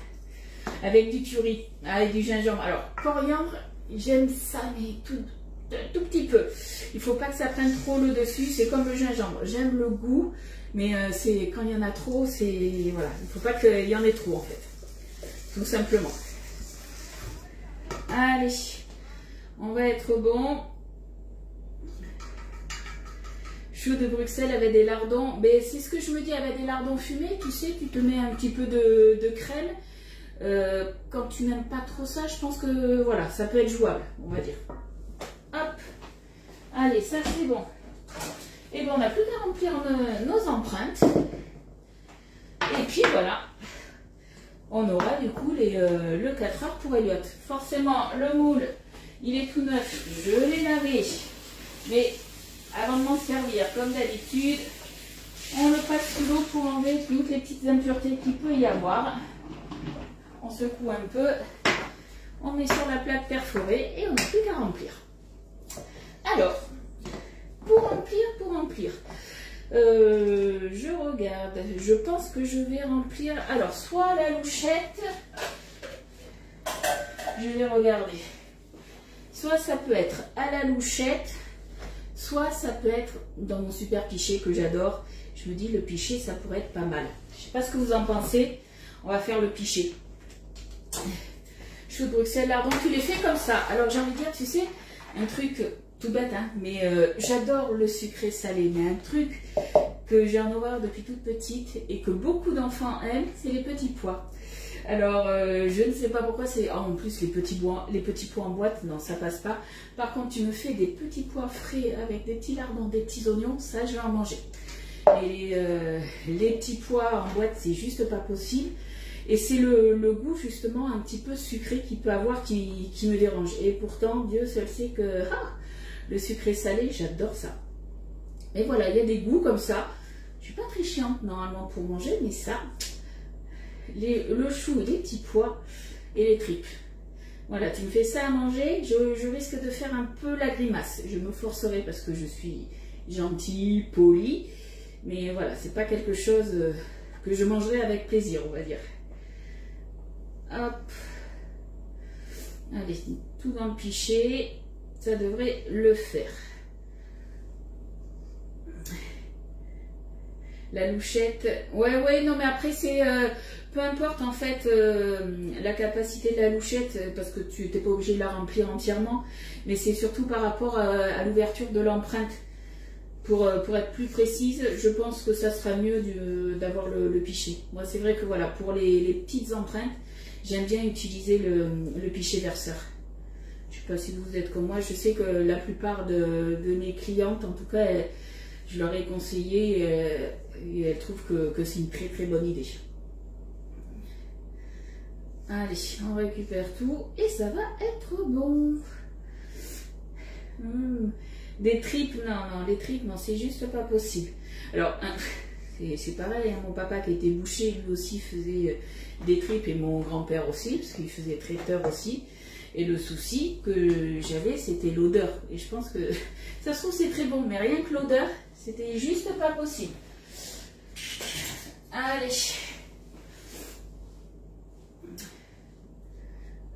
Speaker 1: Avec du curry, avec du gingembre. Alors coriandre, j'aime ça, mais tout petit peu. Il ne faut pas que ça prenne trop le dessus. C'est comme le gingembre. J'aime le goût, mais quand il y en a trop, voilà. Il ne faut pas qu'il y en ait trop en fait. Tout simplement. Allez. On va être bon. Choux de Bruxelles avec des lardons. Mais c'est ce que je me dis avec des lardons fumés. Tu sais, tu te mets un petit peu de crème. Quand tu n'aimes pas trop ça, je pense que voilà, ça peut être jouable, on va dire. Hop. Allez, ça c'est bon. Et bien, on n'a plus qu'à remplir nos empreintes. Et puis voilà. On aura du coup le 4 heures pour Elliot. Forcément, le moule. Il est tout neuf, je l'ai lavé, mais avant de m'en servir, comme d'habitude, on le passe sous l'eau pour enlever toutes les petites impuretés qu'il peut y avoir. On secoue un peu, on met sur la plaque perforée et on n'a plus qu'à remplir. Alors, pour remplir, je regarde, je pense que je vais remplir, alors soit la louchette, je vais regarder. Soit ça peut être à la louchette, soit ça peut être dans mon super pichet que j'adore. Je me dis le pichet ça pourrait être pas mal. Je ne sais pas ce que vous en pensez. On va faire le pichet. Choux de Bruxelles, lardons, tu les fais comme ça. Alors j'ai envie de dire, tu sais, un truc tout bête, hein, mais j'adore le sucré salé. Mais un truc que j'ai en horreur depuis toute petite et que beaucoup d'enfants aiment, c'est les petits pois. Alors, je ne sais pas pourquoi c'est... Ah, en plus, les petits pois en boîte, non, ça passe pas. Par contre, tu me fais des petits pois frais avec des petits lardons, des petits oignons, ça, je vais en manger. Et les petits pois en boîte, c'est juste pas possible. Et c'est le goût, justement, un petit peu sucré qu'il peut avoir qui me dérange. Et pourtant, Dieu seul sait que le sucré salé, j'adore ça. Et voilà, il y a des goûts comme ça. Je suis pas très chiante, normalement, pour manger, mais ça... le chou, les petits pois et les tripes. Voilà, tu me fais ça à manger, je risque de faire un peu la grimace. Je me forcerai parce que je suis gentille, polie. Mais voilà, c'est pas quelque chose que je mangerai avec plaisir, on va dire. Hop. Allez, tout dans le pichet. Ça devrait le faire. La louchette. Ouais, non, mais après, c'est... peu importe, en fait, la capacité de la louchette, parce que tu n'es pas obligé de la remplir entièrement, mais c'est surtout par rapport à l'ouverture de l'empreinte. Pour être plus précise, je pense que ça sera mieux d'avoir le pichet. Moi, c'est vrai que voilà, pour les petites empreintes, j'aime bien utiliser le pichet verseur. Je ne sais pas si vous êtes comme moi, je sais que la plupart de mes clientes, en tout cas, je leur ai conseillé et elles trouvent que c'est une très très bonne idée. Allez, on récupère tout et ça va être bon. Des tripes, non, les tripes, non, c'est juste pas possible. Alors, c'est pareil, hein, mon papa qui était boucher, lui aussi faisait des tripes et mon grand-père aussi, parce qu'il faisait traiteur aussi. Et le souci que j'avais, c'était l'odeur. Et je pense que, ça se trouve, c'est très bon, mais rien que l'odeur, c'était juste pas possible. Allez.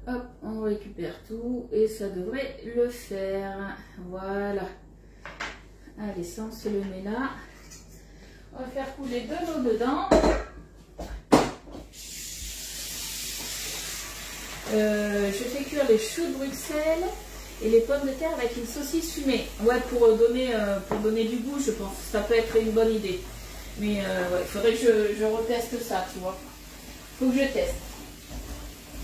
Speaker 1: Hop, on récupère tout et ça devrait le faire. Voilà. Allez, ça, on se le met là. On va faire couler de l'eau dedans. Je fais cuire les choux de Bruxelles et les pommes de terre avec une saucisse fumée. Ouais, pour donner du goût, je pense. Ça peut être une bonne idée. Mais ouais, il faudrait que je reteste ça, tu vois. Faut que je teste.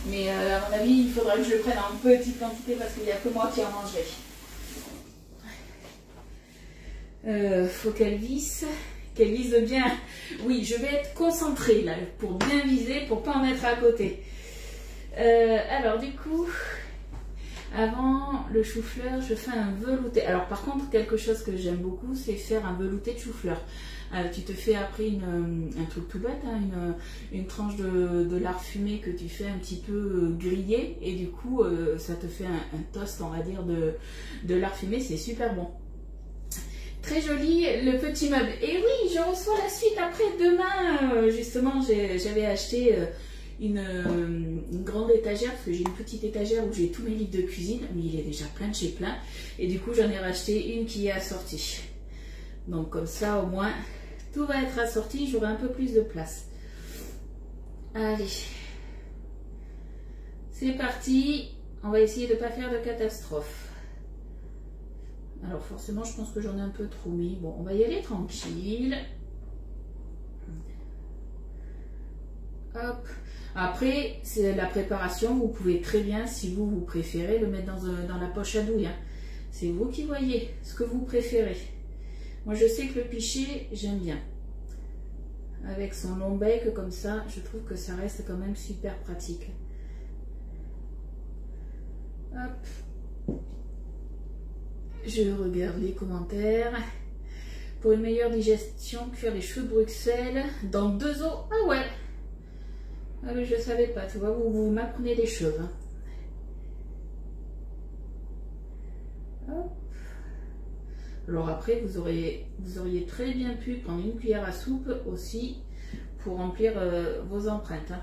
Speaker 1: Mais à mon avis, il faudra que je le prenne en petite quantité parce qu'il n'y a que moi qui en mangerai. Faut qu'elle visse bien. Oui, je vais être concentrée là pour bien viser, pour pas en mettre à côté. Alors du coup, avant le chou-fleur, je fais un velouté. Alors par contre, quelque chose que j'aime beaucoup, c'est faire un velouté de chou-fleur. Tu te fais après un truc tout bête, hein, une tranche de lard fumé que tu fais un petit peu griller et du coup ça te fait un toast, on va dire, de lard fumé, c'est super bon. Très joli le petit meuble. Et oui, je reçois la suite après demain. Justement, j'avais acheté une grande étagère parce que j'ai une petite étagère où j'ai tous mes livres de cuisine, mais il est déjà plein de chez plein. Et du coup, j'en ai racheté une qui est assortie. Donc comme ça, au moins, tout va être assorti, j'aurai un peu plus de place. Allez, c'est parti. On va essayer de ne pas faire de catastrophe. Alors forcément, je pense que j'en ai un peu trop mis. Bon, on va y aller tranquille. Hop. Après, c'est la préparation. Vous pouvez très bien, si vous préférez, le mettre dans la poche à douille. Hein. C'est vous qui voyez ce que vous préférez. Moi, je sais que le pichet, j'aime bien. Avec son long bec comme ça, je trouve que ça reste quand même super pratique. Hop. Je regarde les commentaires. Pour une meilleure digestion, cuire les choux de Bruxelles dans 2 eaux. Ah ouais. Ah mais je ne savais pas, tu vois, vous m'apprenez des choses. Hein. Hop. Alors après, vous auriez très bien pu prendre une cuillère à soupe aussi pour remplir vos empreintes. Hein.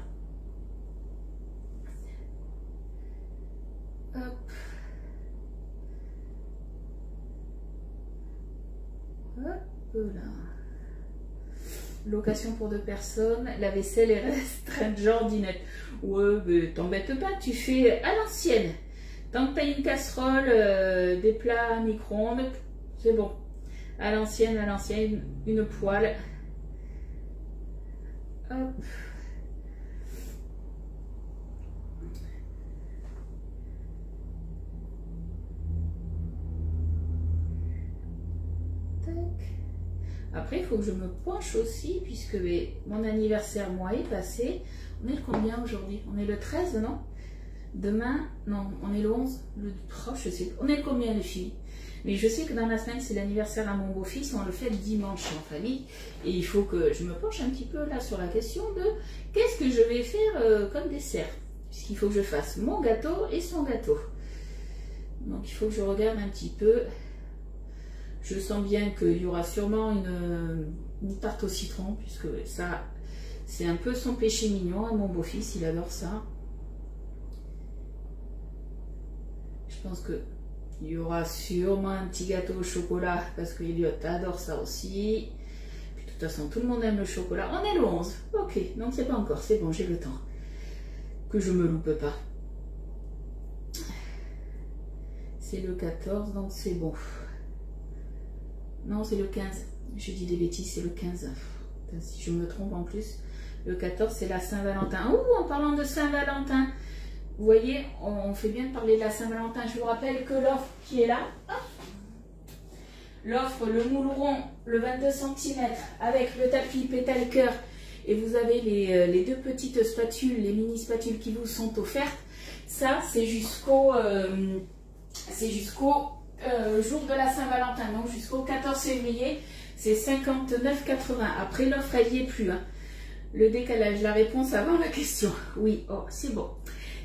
Speaker 1: Hop. Hop là. Location pour 2 personnes, la vaisselle est restreinte, jardinette. Ouais, mais t'embête pas, tu fais à l'ancienne. Tant que tu as une casserole, des plats micro-ondes, c'est bon. À l'ancienne, une poêle. Hop. Après, il faut que je me penche aussi, puisque mon anniversaire, moi, est passé. On est le combien aujourd'hui? On est le 13, non? Demain, non, on est le 11. Oh, je sais. On est le combien, les filles? Mais je sais que dans la semaine, c'est l'anniversaire à mon beau-fils. On le fait dimanche en famille. Et il faut que je me penche un petit peu là sur la question de qu'est-ce que je vais faire comme dessert. Puisqu'il faut que je fasse mon gâteau et son gâteau. Donc, il faut que je regarde un petit peu. Je sens bien qu'il y aura sûrement une tarte au citron, puisque ça, c'est un peu son péché mignon à mon beau-fils. Il adore ça. Je pense que il y aura sûrement un petit gâteau au chocolat parce que Elliot adore ça aussi. Puis, de toute façon, tout le monde aime le chocolat. On est le 11. Ok, donc c'est pas encore. C'est bon, j'ai le temps. Que je me loupe pas. C'est le 14, donc c'est bon. Non, c'est le 15. Je dis des bêtises, c'est le 15. Si je me trompe en plus. Le 14, c'est la Saint-Valentin. Ouh, en parlant de Saint-Valentin. Vous voyez, on fait bien de parler de la Saint-Valentin. Je vous rappelle que l'offre qui est là, l'offre, le moule rond, le 22 cm avec le tapis pétale cœur et vous avez les deux petites spatules, les mini spatules qui vous sont offertes. Ça, c'est jusqu'au jour de la Saint-Valentin, donc jusqu'au 14 février, c'est 59,80. Après, l'offre, elle n'y est plus. Hein. Le décalage, la réponse avant la question. Oui, oh, c'est bon.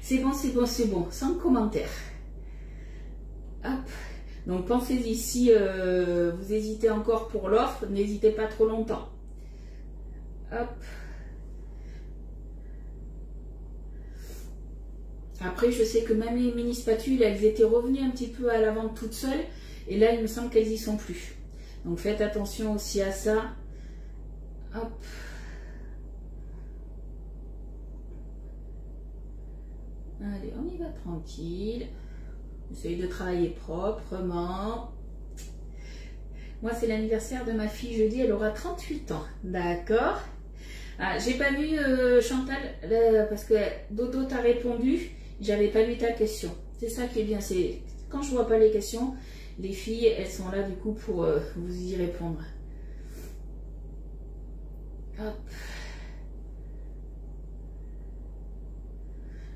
Speaker 1: C'est bon, c'est bon, c'est bon, sans commentaire. Hop. Donc pensez-y, si vous hésitez encore pour l'offre, n'hésitez pas trop longtemps. Hop. Après, je sais que même les mini spatules, elles étaient revenues un petit peu à la vente toutes seules. Et là, il me semble qu'elles y sont plus. Donc faites attention aussi à ça. Hop. Allez, on y va tranquille. Essayez de travailler proprement. Moi, c'est l'anniversaire de ma fille jeudi. Elle aura 38 ans. D'accord. Ah, j'ai pas vu Chantal, parce que Dodo t'a répondu. J'avais pas lu ta question. C'est ça qui est bien. C'est quand je vois pas les questions, les filles, elles sont là du coup pour vous y répondre. Hop.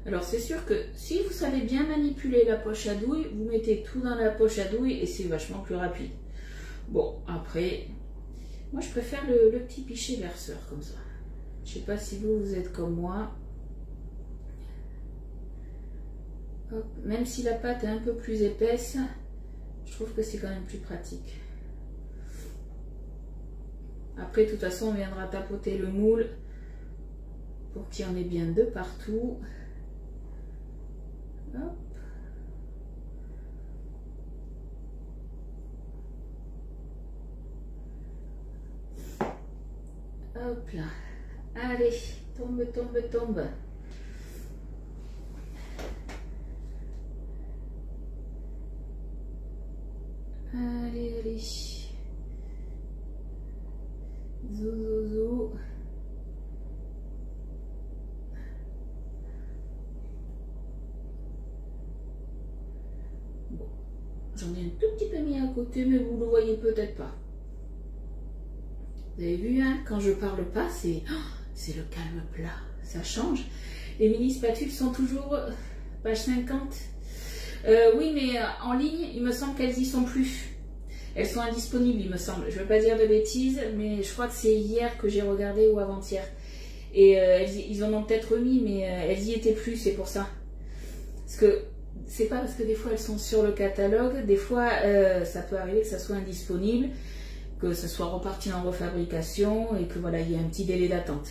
Speaker 1: Alors c'est sûr que si vous savez bien manipuler la poche à douille, vous mettez tout dans la poche à douille et c'est vachement plus rapide. Bon, après, moi je préfère le petit pichet verseur comme ça. Je sais pas si vous êtes comme moi. Hop. Même si la pâte est un peu plus épaisse, je trouve que c'est quand même plus pratique. Après, de toute façon, on viendra tapoter le moule pour qu'il y en ait bien de partout. Hop. Hop là. Allez, tombe, tombe, tombe. Allez, allez. Zou, zou, zou. Bon. J'en ai un tout petit peu mis à côté, mais vous le voyez peut-être pas. Vous avez vu, hein, quand je parle pas, c'est le calme plat. Ça change. Les mini spatules sont toujours page 50. Oui, mais en ligne, il me semble qu'elles y sont plus. Elles sont indisponibles, il me semble. Je ne veux pas dire de bêtises, mais je crois que c'est hier que j'ai regardé ou avant-hier. Et ils en ont peut-être remis, mais elles y étaient plus, c'est pour ça. Parce que c'est pas parce que des fois elles sont sur le catalogue, des fois ça peut arriver que ça soit indisponible, que ce soit reparti en refabrication et que voilà, il y a un petit délai d'attente.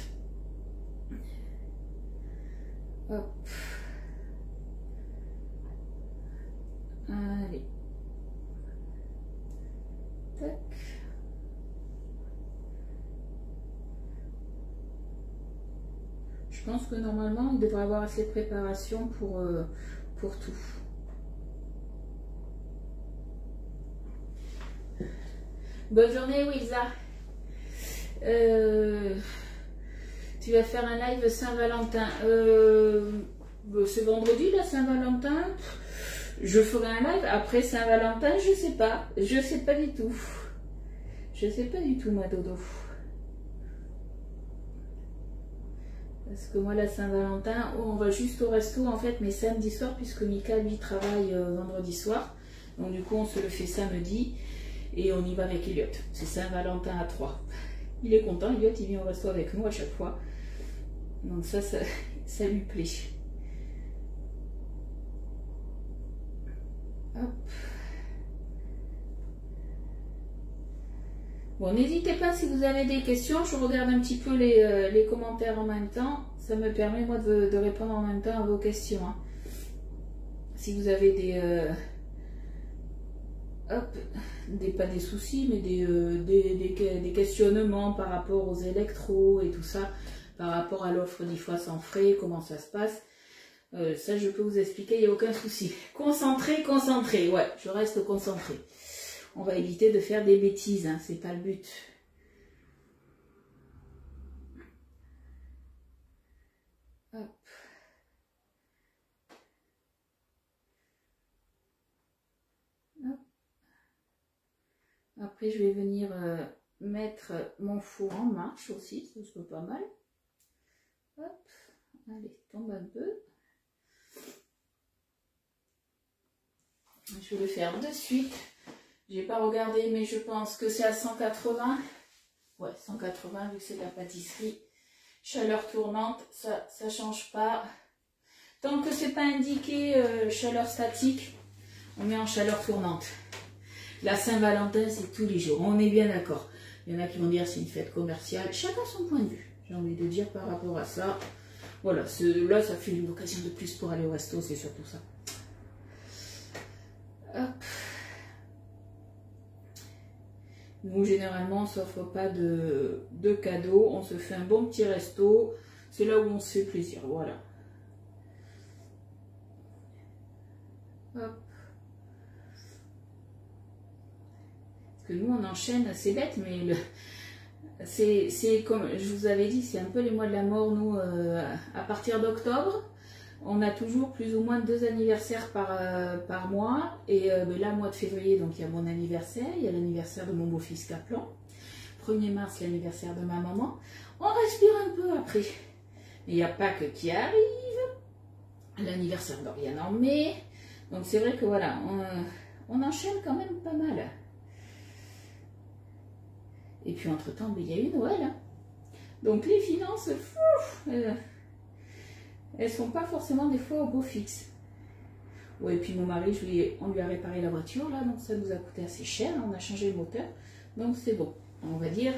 Speaker 1: Hop. Allez. Tac. Je pense que normalement il devrait avoir assez de préparation pour tout. Bonne journée Wilza. Tu vas faire un live Saint-Valentin. C'est vendredi la Saint-Valentin. Je ferai un live après Saint-Valentin, je sais pas du tout. Je sais pas du tout, ma dodo. Parce que moi, la Saint-Valentin, on va juste au resto, en fait, mais samedi soir, puisque Mika, lui, travaille vendredi soir. Donc, du coup, on se le fait samedi et on y va avec Elliot. C'est Saint-Valentin à 3. Il est content, Elliot, il vient au resto avec nous à chaque fois. Donc, ça lui plaît. Hop. Bon, n'hésitez pas si vous avez des questions, je regarde un petit peu les commentaires en même temps. Ça me permet, moi, de répondre en même temps à vos questions. Hein. Si vous avez pas des soucis, mais des questionnements par rapport aux électros et tout ça, par rapport à l'offre 10 fois sans frais, comment ça se passe, ça, je peux vous expliquer, il n'y a aucun souci. Concentré, ouais, je reste concentré. On va éviter de faire des bêtises, hein, c'est pas le but. Hop. Hop. Après, je vais venir mettre mon four en marche aussi, ça serait pas mal. Hop. Allez, tombe un peu. Je vais le faire de suite. J'ai pas regardé, mais je pense que c'est à 180. Ouais, 180 vu que c'est de la pâtisserie. Chaleur tournante, ça change pas. Tant que c'est pas indiqué chaleur statique, on met en chaleur tournante. La Saint-Valentin, c'est tous les jours. On est bien d'accord. Il y en a qui vont dire c'est une fête commerciale. Chacun son point de vue. J'ai envie de dire par rapport à ça. Voilà, là, ça fait une occasion de plus pour aller au resto, c'est surtout ça. Hop. Nous, généralement, on ne s'offre pas de cadeaux. On se fait un bon petit resto. C'est là où on se fait plaisir. Voilà. Hop. Parce que nous, on enchaîne. C'est bête, mais c'est comme je vous avais dit, c'est un peu les mois de la mort. Nous, à partir d'octobre, on a toujours plus ou moins 2 anniversaires par mois. Et là, mois de février, donc il y a mon anniversaire, il y a l'anniversaire de mon beau-fils Kaplan. 1er mars, l'anniversaire de ma maman. On respire un peu après. Mais il n'y a pas que qui arrive. L'anniversaire d'Oriane en mai. Donc c'est vrai que voilà, on enchaîne quand même pas mal. Et puis entre-temps, il y a eu Noël. Hein. Donc les finances, elles sont pas forcément des fois au beau fixe. Ouais, et puis mon mari, on lui a réparé la voiture, là, donc ça nous a coûté assez cher. On a changé le moteur, donc c'est bon. On va dire,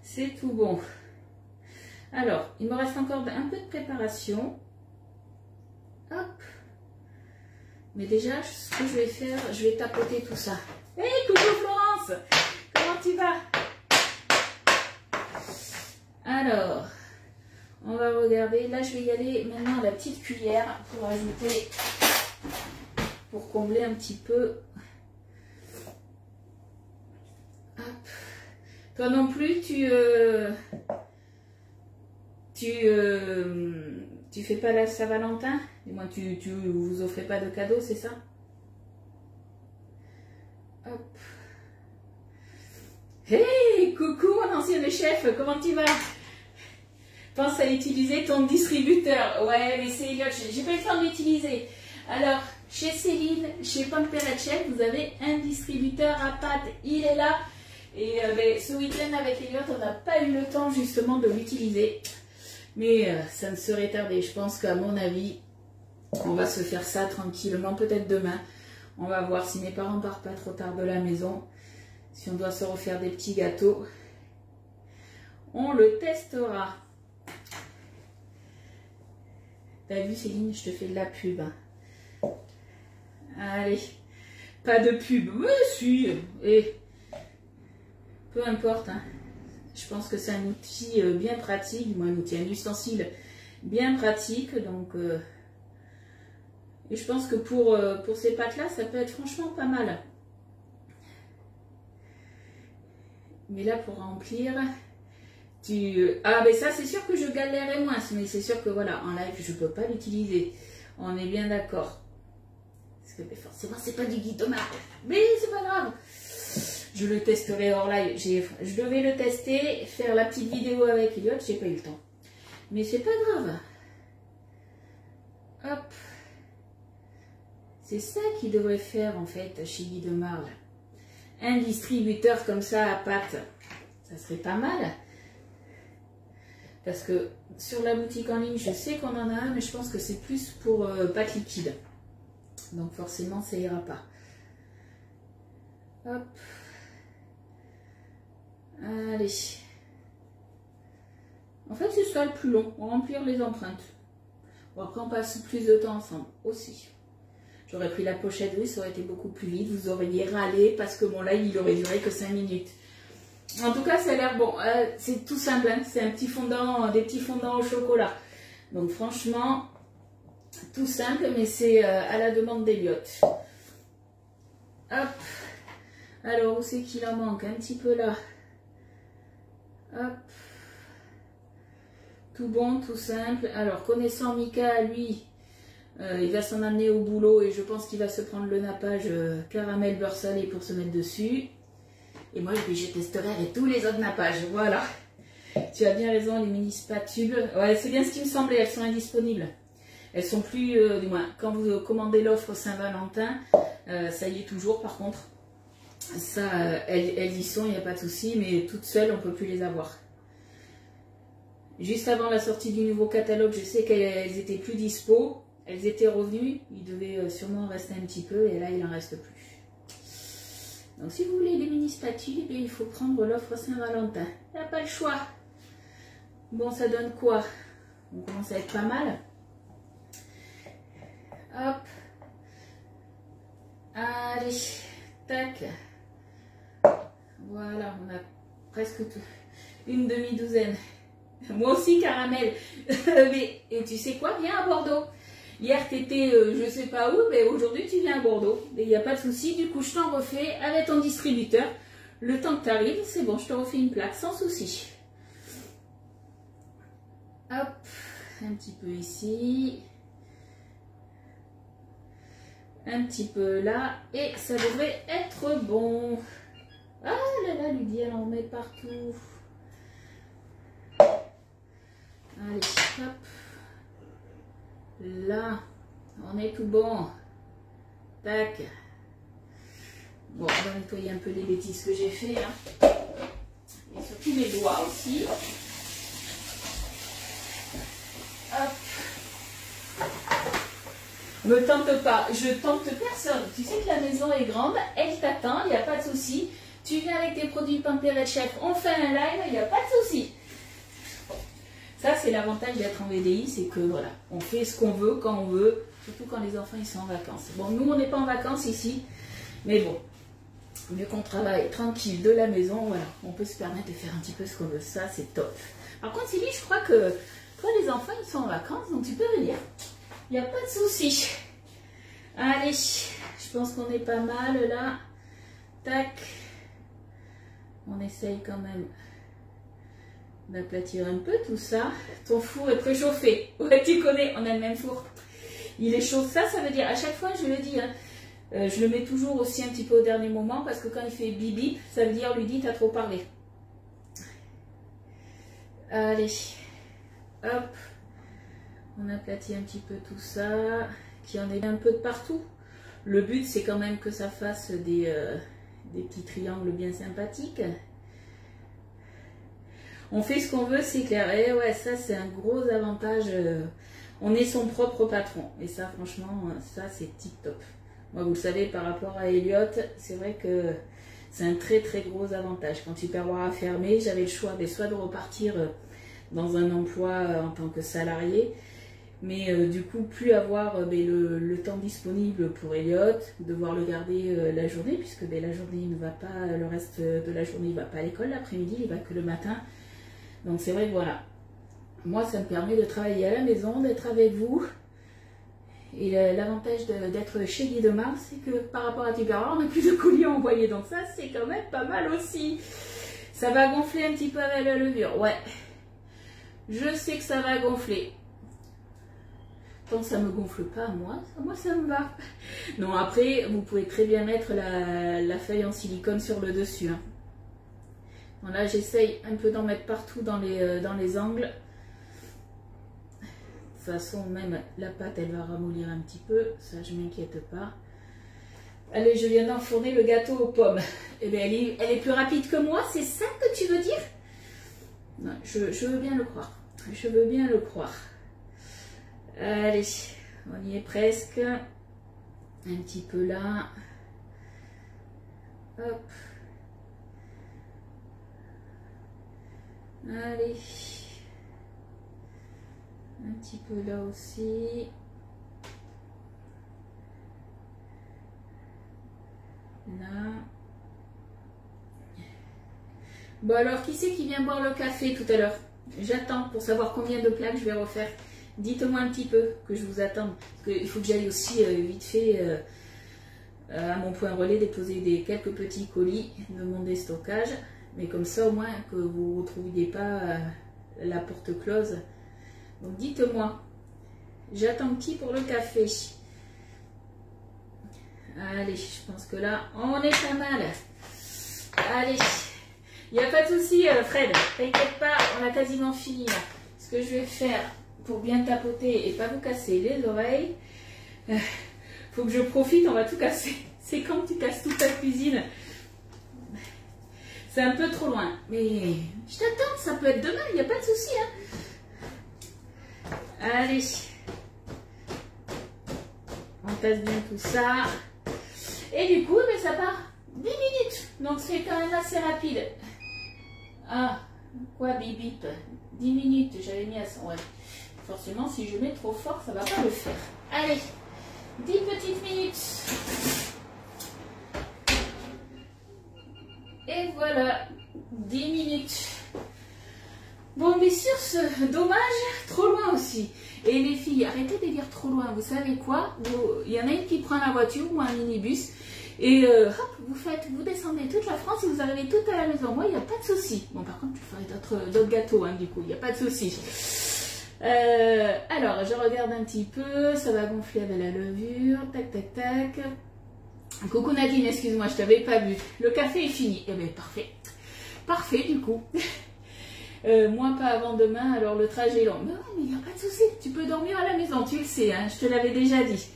Speaker 1: c'est tout bon. Alors, il me reste encore un peu de préparation. Hop. Mais déjà, ce que je vais faire, je vais tapoter tout ça. Hey, coucou Florence! Comment tu vas? Alors, on va regarder. Là, je vais y aller maintenant à la petite cuillère pour ajouter, pour combler un petit peu. Hop. Toi non plus, tu fais pas la Saint-Valentin? Du moins, tu vous offrez pas de cadeaux, c'est ça? Hop. Hey, coucou mon ancienne chef, comment tu vas? Pense à utiliser ton distributeur. Ouais, mais c'est Elliot, j'ai pas eu le temps de l'utiliser. Alors, chez Céline, chez Pommes Chef, vous avez un distributeur à pâtes. Il est là. Et ce week-end avec Elliot, on n'a pas eu le temps justement de l'utiliser. Mais ça ne serait tardé. Je pense qu'à mon avis, on va se faire ça tranquillement, peut-être demain. On va voir si mes parents ne partent pas trop tard de la maison. Si on doit se refaire des petits gâteaux, on le testera. T'as vu Céline, je te fais de la pub. Allez, pas de pub. Mais si, et peu importe. Hein. Je pense que c'est un outil bien pratique, un outil, un ustensile bien pratique. Donc, et je pense que pour ces pâtes-là, ça peut être franchement pas mal. Mais là, pour remplir, ah, ben ça, c'est sûr que je galérerai moins. Mais c'est sûr que voilà, en live, je ne peux pas l'utiliser. On est bien d'accord. Parce que forcément, c'est pas du guide de marque. Mais c'est pas grave. Je le testerai hors live. Je devais le tester, faire la petite vidéo avec Elliot, j'ai pas eu le temps. Mais c'est pas grave. Hop. C'est ça qu'il devrait faire en fait chez Guy de Marle. Un distributeur comme ça à pâte, ça serait pas mal. Parce que sur la boutique en ligne, je sais qu'on en a un, mais je pense que c'est plus pour pâte liquide. Donc forcément, ça ira pas. Hop. Allez. En fait, c'est ça le plus long, remplir les empreintes. Bon, après, on passe plus de temps ensemble aussi. J'aurais pris la pochette, oui, ça aurait été beaucoup plus vite. Vous auriez râlé parce que mon live, il aurait duré que 5 minutes. En tout cas, ça a l'air bon. C'est tout simple, hein. C'est un petit fondant, des petits fondants au chocolat. Donc franchement, tout simple, mais c'est à la demande d'Elliot. Hop. Alors, où c'est qu'il en manque? Un petit peu là. Hop. Tout bon, tout simple. Alors, connaissant Mika, lui, il va s'en amener au boulot et je pense qu'il va se prendre le nappage caramel beurre salé pour se mettre dessus. Et moi, je testerai avec tous les autres nappages. Voilà. Tu as bien raison, les mini spatules. Ouais, c'est bien ce qui me semblait, elles sont indisponibles. Elles sont plus, du moins, quand vous commandez l'offre Saint-Valentin, ça y est toujours par contre. Ça, elles y sont, il n'y a pas de souci, mais toutes seules, on ne peut plus les avoir. Juste avant la sortie du nouveau catalogue, je sais qu'elles étaient plus dispo. Elles étaient revenues, il devait sûrement en rester un petit peu, et là, il n'en reste plus. Donc, si vous voulez les mini spatules, eh bien, il faut prendre l'offre Saint-Valentin. Il n'y a pas le choix. Bon, ça donne quoi? On commence à être pas mal. Hop. Allez. Tac. Voilà, on a presque tout. Une demi-douzaine. Moi aussi, caramel. Mais, et tu sais quoi? Viens à Bordeaux. Hier, tu étais je sais pas où, mais aujourd'hui, tu viens à Bordeaux. Et il n'y a pas de souci. Du coup, je t'en refais avec ton distributeur. Le temps que tu arrives, c'est bon, je te refais une plaque sans souci. Hop, un petit peu ici. Un petit peu là. Et ça devrait être bon. Ah là là, Lydie, elle en met partout. Allez, hop. Là, on est tout bon. Tac. Bon, on va nettoyer un peu les bêtises que j'ai fait. Hein. Et surtout mes doigts aussi. Hop. Me tente pas, je tente personne. Tu sais que la maison est grande, elle t'attend, il n'y a pas de souci. Tu viens avec tes produits Pamperet Chef, on fait un live, il n'y a pas de souci. Ça, c'est l'avantage d'être en VDI, c'est que voilà, on fait ce qu'on veut, quand on veut, surtout quand les enfants ils sont en vacances. Bon, nous, on n'est pas en vacances ici, mais bon, mieux qu'on travaille tranquille de la maison, voilà, on peut se permettre de faire un petit peu ce qu'on veut. Ça, c'est top. Par contre, Sylvie, je crois que toi, les enfants, ils sont en vacances, donc tu peux venir. Il n'y a pas de souci. Allez, je pense qu'on est pas mal là. Tac. On essaye quand même d'aplatir un peu tout ça. Ton four est préchauffé. Ouais, tu connais, on a le même four. Il est chaud. Ça veut dire, à chaque fois, je le dis, hein, je le mets toujours aussi un petit peu au dernier moment parce que quand il fait bip bip, ça veut dire, lui dit, t'as trop parlé. Allez. Hop. On aplatit un petit peu tout ça, qu'il y en ait un peu de partout. Le but, c'est quand même que ça fasse des petits triangles bien sympathiques. On fait ce qu'on veut, c'est clair. Et ouais, ça, c'est un gros avantage. On est son propre patron. Et ça, franchement, ça, c'est tip top. Moi, vous le savez, par rapport à Elliot, c'est vrai que c'est un très, très gros avantage. Quand Tupperware a fermé, j'avais le choix, soit de repartir dans un emploi en tant que salarié, mais du coup plus avoir le temps disponible pour Elliot, devoir le garder la journée, puisque la journée il ne va pas, le reste de la journée il ne va pas à l'école, l'après-midi il va que le matin. Donc c'est vrai que voilà, moi ça me permet de travailler à la maison, d'être avec vous. Et l'avantage d'être chez Guy de Marle, c'est que par rapport à Tupperware, on n'a plus de colis à envoyer, donc ça c'est quand même pas mal aussi. Ça va gonfler un petit peu avec la levure, ouais. Je sais que ça va gonfler. Tant que ça me gonfle pas, moi ça me va. Non, après, vous pouvez très bien mettre la feuille en silicone sur le dessus. Hein. Bon, là, j'essaye un peu d'en mettre partout dans les angles. De toute façon, même la pâte, elle va ramollir un petit peu. Ça, je m'inquiète pas. Allez, je viens d'enfourner le gâteau aux pommes. Eh bien, elle est plus rapide que moi, c'est ça que tu veux dire? Non, je veux bien le croire. Je veux bien le croire. Allez, on y est presque. Un petit peu là. Hop. Allez. Un petit peu là aussi. Là. Bon alors, qui c'est qui vient boire le café tout à l'heure? J'attends pour savoir combien de plaques je vais refaire. Dites-moi un petit peu que je vous attende. Parce qu'il faut que j'aille aussi vite fait à mon point relais déposer quelques petits colis de mon déstockage. Mais comme ça au moins que vous ne retrouviez pas la porte close. Donc dites-moi. J'attends qui pour le café? Allez, je pense que là, on est pas mal. Allez, il n'y a pas de souci, Fred. T'inquiète pas, on a quasiment fini là. Ce que je vais faire pour bien tapoter et pas vous casser les oreilles, faut que je profite, on va tout casser. C'est quand tu casses toute ta cuisine. C'est un peu trop loin, mais je t'attends, ça peut être demain, il n'y a pas de souci. Hein. Allez, on tasse bien tout ça. Et du coup, mais ça part 10 minutes, donc c'est quand même assez rapide. Ah, quoi, bip bip, 10 minutes, j'avais mis à 100, ouais. Forcément, si je mets trop fort, ça va pas le faire. Allez, 10 petites minutes. Et voilà, 10 minutes. Bon, mais sur ce, dommage, trop loin aussi. Et les filles, arrêtez de dire trop loin. Vous savez quoi? Il y en a une qui prend la voiture ou un minibus. Et hop, vous descendez toute la France et vous arrivez tout à la maison. Moi, il n'y a pas de souci. Bon, par contre, je ferai d'autres gâteaux, hein, du coup, il n'y a pas de souci. Alors, je regarde un petit peu. Ça va gonfler avec la levure. Tac, tac, tac. Coucou Nadine, excuse-moi, je t'avais pas vu. Le café est fini. Eh bien, parfait. Parfait, du coup. Moi, pas avant demain, alors le trajet est long. Mais il n'y a pas de souci. Tu peux dormir à la maison, tu le sais, hein, je te l'avais déjà dit.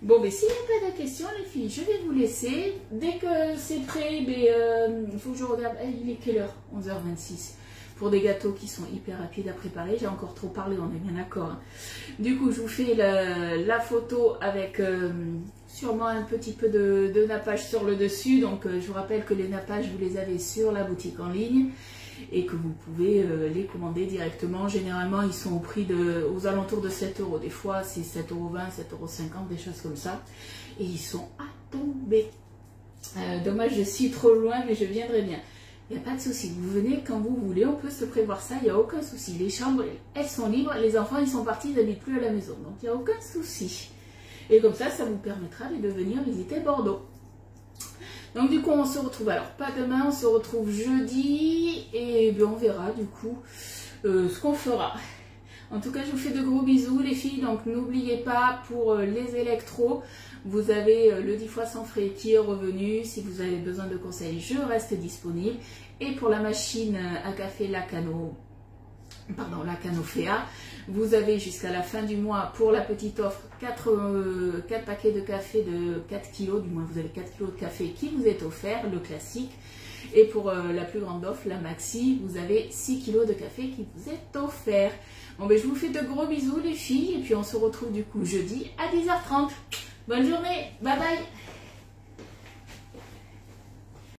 Speaker 1: Bon, mais s'il n'y a pas de questions, les filles, je vais vous laisser. Dès que c'est prêt, il faut que je regarde. Il est quelle heure? 11h26. Pour des gâteaux qui sont hyper rapides à préparer. J'ai encore trop parlé, on est bien d'accord. Hein. Du coup, je vous fais la photo avec sûrement un petit peu de nappage sur le dessus. Donc, je vous rappelle que les nappages, vous les avez sur la boutique en ligne. Et que vous pouvez les commander directement. Généralement, ils sont au prix aux alentours de 7 €. Des fois, c'est 7,20 €, 7,50 €, des choses comme ça. Et ils sont à tomber. Dommage, je suis trop loin, mais je viendrai bien. Il n'y a pas de souci. Vous venez quand vous voulez. On peut se prévoir ça. Il n'y a aucun souci. Les chambres, elles sont libres. Les enfants, ils sont partis. Ils n'habitent plus à la maison. Donc, il n'y a aucun souci. Et comme ça vous permettra de venir visiter Bordeaux. Donc du coup on se retrouve, alors pas demain, on se retrouve jeudi et bien, on verra du coup ce qu'on fera. En tout cas je vous fais de gros bisous les filles, donc n'oubliez pas pour les électros, vous avez le 10 fois sans frais qui est revenu, si vous avez besoin de conseils je reste disponible. Et pour la machine à café Lacano Féa, vous avez jusqu'à la fin du mois pour la petite offre 4 paquets de café de 4 kg, du moins vous avez 4 kg de café qui vous est offert, le classique. Et pour la plus grande offre, la maxi, vous avez 6 kg de café qui vous est offert. Bon ben je vous fais de gros bisous les filles et puis on se retrouve du coup jeudi à 10h30. Bonne journée, bye bye.